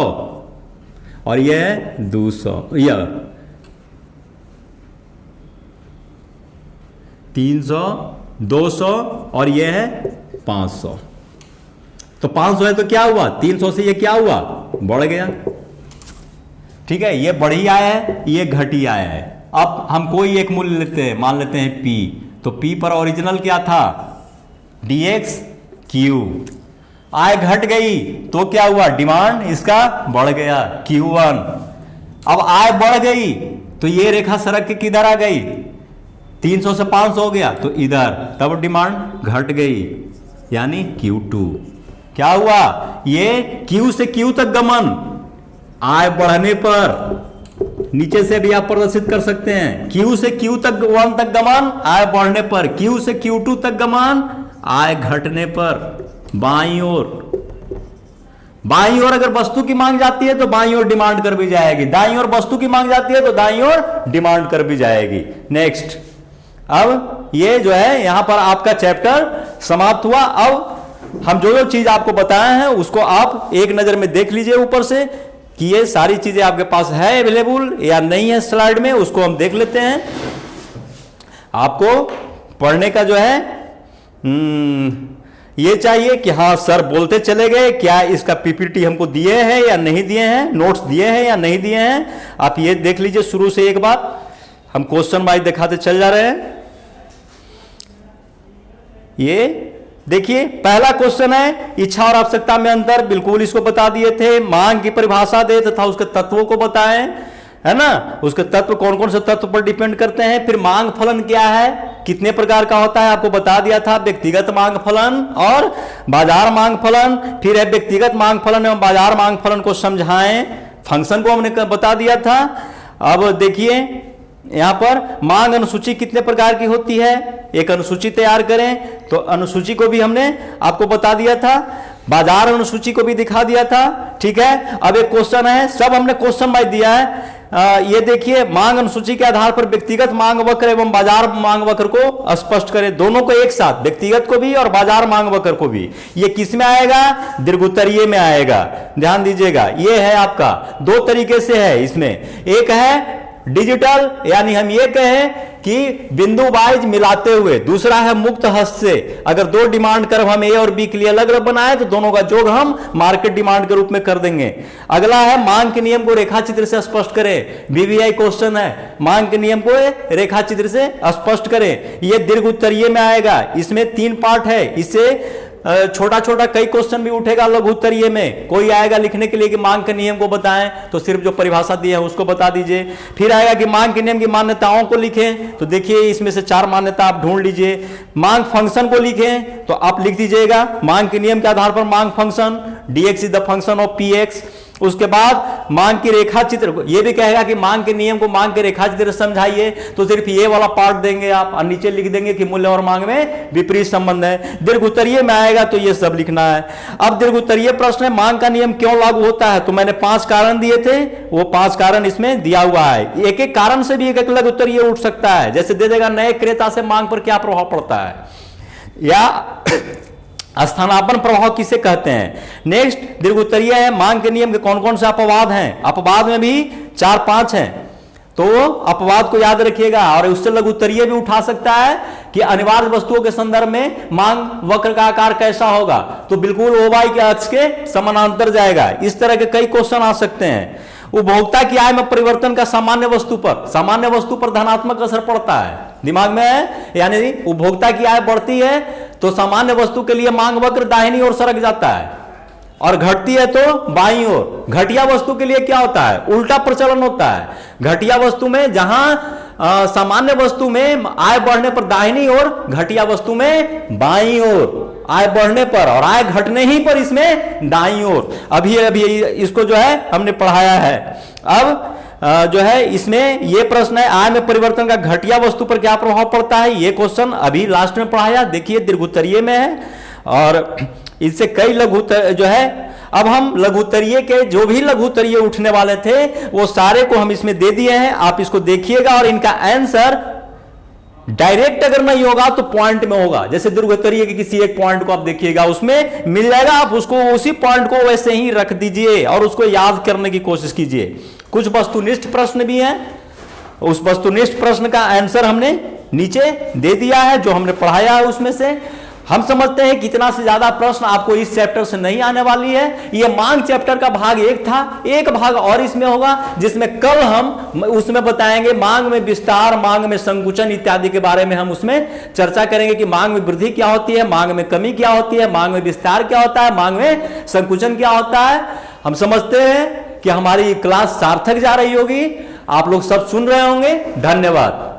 और ये है 200, यह 300 200 और ये है 500। तो 500 है तो क्या हुआ, 300 से ये क्या हुआ, बढ़ गया। ठीक है, ये बढ़ी आय है, ये घटी आय है। अब हम कोई एक मूल्य लेते हैं, मान लेते हैं P, तो P पर ओरिजिनल क्या था, dx q। आय घट गई तो क्या हुआ, डिमांड इसका बढ़ गया Q1। अब आय बढ़ गई तो ये रेखा सरक के किधर आ गई, 300 से 500 हो गया तो इधर, तब डिमांड घट गई यानी Q2। क्या हुआ, ये Q से Q तक गमन आय बढ़ने पर, नीचे से भी आप प्रदर्शित कर सकते हैं, Q से Q तक 1 तक गमन आय बढ़ने पर, Q से Q2 तक गमन आय घटने पर। बाईं ओर अगर वस्तु की मांग जाती है तो बाईं ओर डिमांड कर भी जाएगी, दाईं ओर वस्तु की मांग जाती है तो दाईं ओर डिमांड कर भी जाएगी। नेक्स्ट, अब ये जो है यहां पर आपका चैप्टर समाप्त हुआ। अब हम जो चीज आपको बताए हैं उसको आप एक नजर में देख लीजिए ऊपर से कि ये सारी चीजें आपके पास है अवेलेबल या नहीं है स्लाइड में, उसको हम देख लेते हैं। आपको पढ़ने का जो है ये चाहिए कि हाँ सर बोलते चले गए, क्या इसका पीपीटी हमको दिए हैं या नहीं दिए हैं, नोट्स दिए हैं या नहीं दिए हैं, आप ये देख लीजिए शुरू से एक बार। हम क्वेश्चन वाइज दिखाते चल जा रहे हैं। ये देखिए पहला क्वेश्चन है, इच्छा और आवश्यकता में अंतर, बिल्कुल इसको बता दिए थे। मांग की परिभाषा दे तथा उसके तत्वों को बताएं, है ना, उसके तत्व कौन कौन से तत्व पर डिपेंड करते हैं। फिर मांग फलन क्या है, कितने प्रकार का होता है आपको बता दिया था, व्यक्तिगत मांग फलन और बाजार मांग फलन। फिर है व्यक्तिगत मांग फलन एवं बाजार मांग फलन को समझाएं, फंक्शन को हमने बता दिया था। अब देखिए यहां पर मांग अनुसूची कितने प्रकार की होती है, एक अनुसूची तैयार करें, तो अनुसूची को भी हमने आपको बता दिया था, बाजार अनुसूची को भी दिखा दिया था। ठीक है, अब एक क्वेश्चन है, सब हमने क्वेश्चन वाइज दिया है। ये देखिए, मांग अनुसूची के आधार पर व्यक्तिगत मांग वक्र एवं बाजार मांग वक्र को स्पष्ट करें, दोनों को एक साथ, व्यक्तिगत को भी और बाजार मांग वक्र को भी। ये किस में आएगा, दीर्घोत्तरीय में आएगा, ध्यान दीजिएगा। ये है आपका, दो तरीके से है इसमें, एक है डिजिटल यानी हम ये कहें कि बिंदु वाइज मिलाते हुए, दूसरा है मुक्त हस्त से। अगर दो डिमांड कर्व हम ए और बी के लिए अलग अलग बनाए तो दोनों का जोड़ हम मार्केट डिमांड के रूप में कर देंगे। अगला है मांग के नियम को रेखा चित्र से स्पष्ट करें, बीवीआई क्वेश्चन है, मांग के नियम को रेखा चित्र से स्पष्ट करें। यह दीर्घ उत्तरीय में आएगा, इसमें 3 पार्ट है, इससे छोटा छोटा कई क्वेश्चन भी उठेगा लघु उत्तरीय में। कोई आएगा लिखने के लिए कि मांग के नियम को बताएं, तो सिर्फ जो परिभाषा दी है उसको बता दीजिए। फिर आएगा कि मांग के नियम की मान्यताओं को लिखें, तो देखिए इसमें से 4 मान्यता आप ढूंढ लीजिए। मांग फंक्शन को लिखें तो आप लिख दीजिएगा मांग के नियम के आधार पर मांग function, dx is the function of px। उसके बाद मांग की रेखा चित्र, ये भी कहेगा कि मांग के नियम को मांग के रेखा चित्र समझाइए, तो सिर्फ ये वाला पार्ट देंगे आप और नीचे लिख देंगे कि मूल्य और मांग में विपरीत संबंध है। दीर्घ उत्तरीय में आएगा तो ये सब लिखना है। अब दीर्घ उत्तरीय प्रश्न है, मांग का नियम क्यों लागू होता है, तो मैंने 5 कारण दिए थे, वो 5 कारण इसमें दिया हुआ है। एक एक कारण से भी एक एक लघु उत्तरीय उठ सकता है, जैसे दे देगा नए क्रेता से मांग पर क्या प्रभाव पड़ता है, या स्थानापन्न प्रभाव किसे कहते हैं। नेक्स्ट दीर्घ उत्तरीय है, मांग के नियम के कौन कौन से अपवाद हैं, अपवाद में भी 4-5 हैं, तो अपवाद को याद रखिएगा। और उससे लघु उत्तरीय भी उठा सकता है कि अनिवार्य वस्तुओं के संदर्भ में मांग वक्र का आकार कैसा होगा, तो बिल्कुल ओवाई के अक्ष के समानांतर जाएगा। इस तरह के कई क्वेश्चन आ सकते हैं। उपभोक्ता की आय में परिवर्तन का सामान्य वस्तु पर धनात्मक असर पड़ता है, दिमाग में है, यानी उपभोक्ता की आय बढ़ती है तो सामान्य वस्तु के लिए मांग वक्र दाहिनी ओर सरक जाता है और घटती है तो बाईं ओर। घटिया वस्तु के लिए क्या होता है, उल्टा प्रचलन होता है। घटिया वस्तु में जहां सामान्य वस्तु में आय बढ़ने पर दाहिनी ओर, घटिया वस्तु में बाईं ओर आय बढ़ने पर, और आय घटने ही पर इसमें दाईं ओर। अभी इसको जो है हमने पढ़ाया है। अब जो है इसमें ये प्रश्न है, आय में परिवर्तन का घटिया वस्तु पर क्या प्रभाव पड़ता है, ये क्वेश्चन अभी लास्ट में पढ़ाया, देखिए दीर्घ उत्तरीय में है। और इससे कई लघु जो है, अब हम लघु उत्तरीय के जो भी लघु उत्तरीय उठने वाले थे वो सारे को हम इसमें दे दिए हैं, आप इसको देखिएगा और इनका आंसर डायरेक्ट अगर नहीं होगा तो पॉइंट में होगा। जैसे दीर्घ उत्तरीय के किसी एक पॉइंट को आप देखिएगा उसमें मिल जाएगा, आप उसको उसी पॉइंट को वैसे ही रख दीजिए और उसको याद करने की कोशिश कीजिए। कुछ वस्तुनिष्ठ प्रश्न भी हैं, उस वस्तुनिष्ठ प्रश्न का आंसर हमने नीचे दे दिया है जो हमने पढ़ाया है उसमें से। हम समझते हैं कि इतना से ज्यादा प्रश्न आपको इस चैप्टर से नहीं आने वाली है। ये मांग चैप्टर का भाग 1 था, एक भाग और इसमें होगा जिसमें कल हम उसमें बताएंगे मांग में विस्तार, मांग में संकुचन इत्यादि के बारे में हम उसमें चर्चा करेंगे कि मांग में वृद्धि क्या होती है, मांग में कमी क्या होती है, मांग में विस्तार क्या होता है, मांग में संकुचन क्या होता है। हम समझते हैं कि हमारी क्लास सार्थक जा रही होगी, आप लोग सब सुन रहे होंगे। धन्यवाद।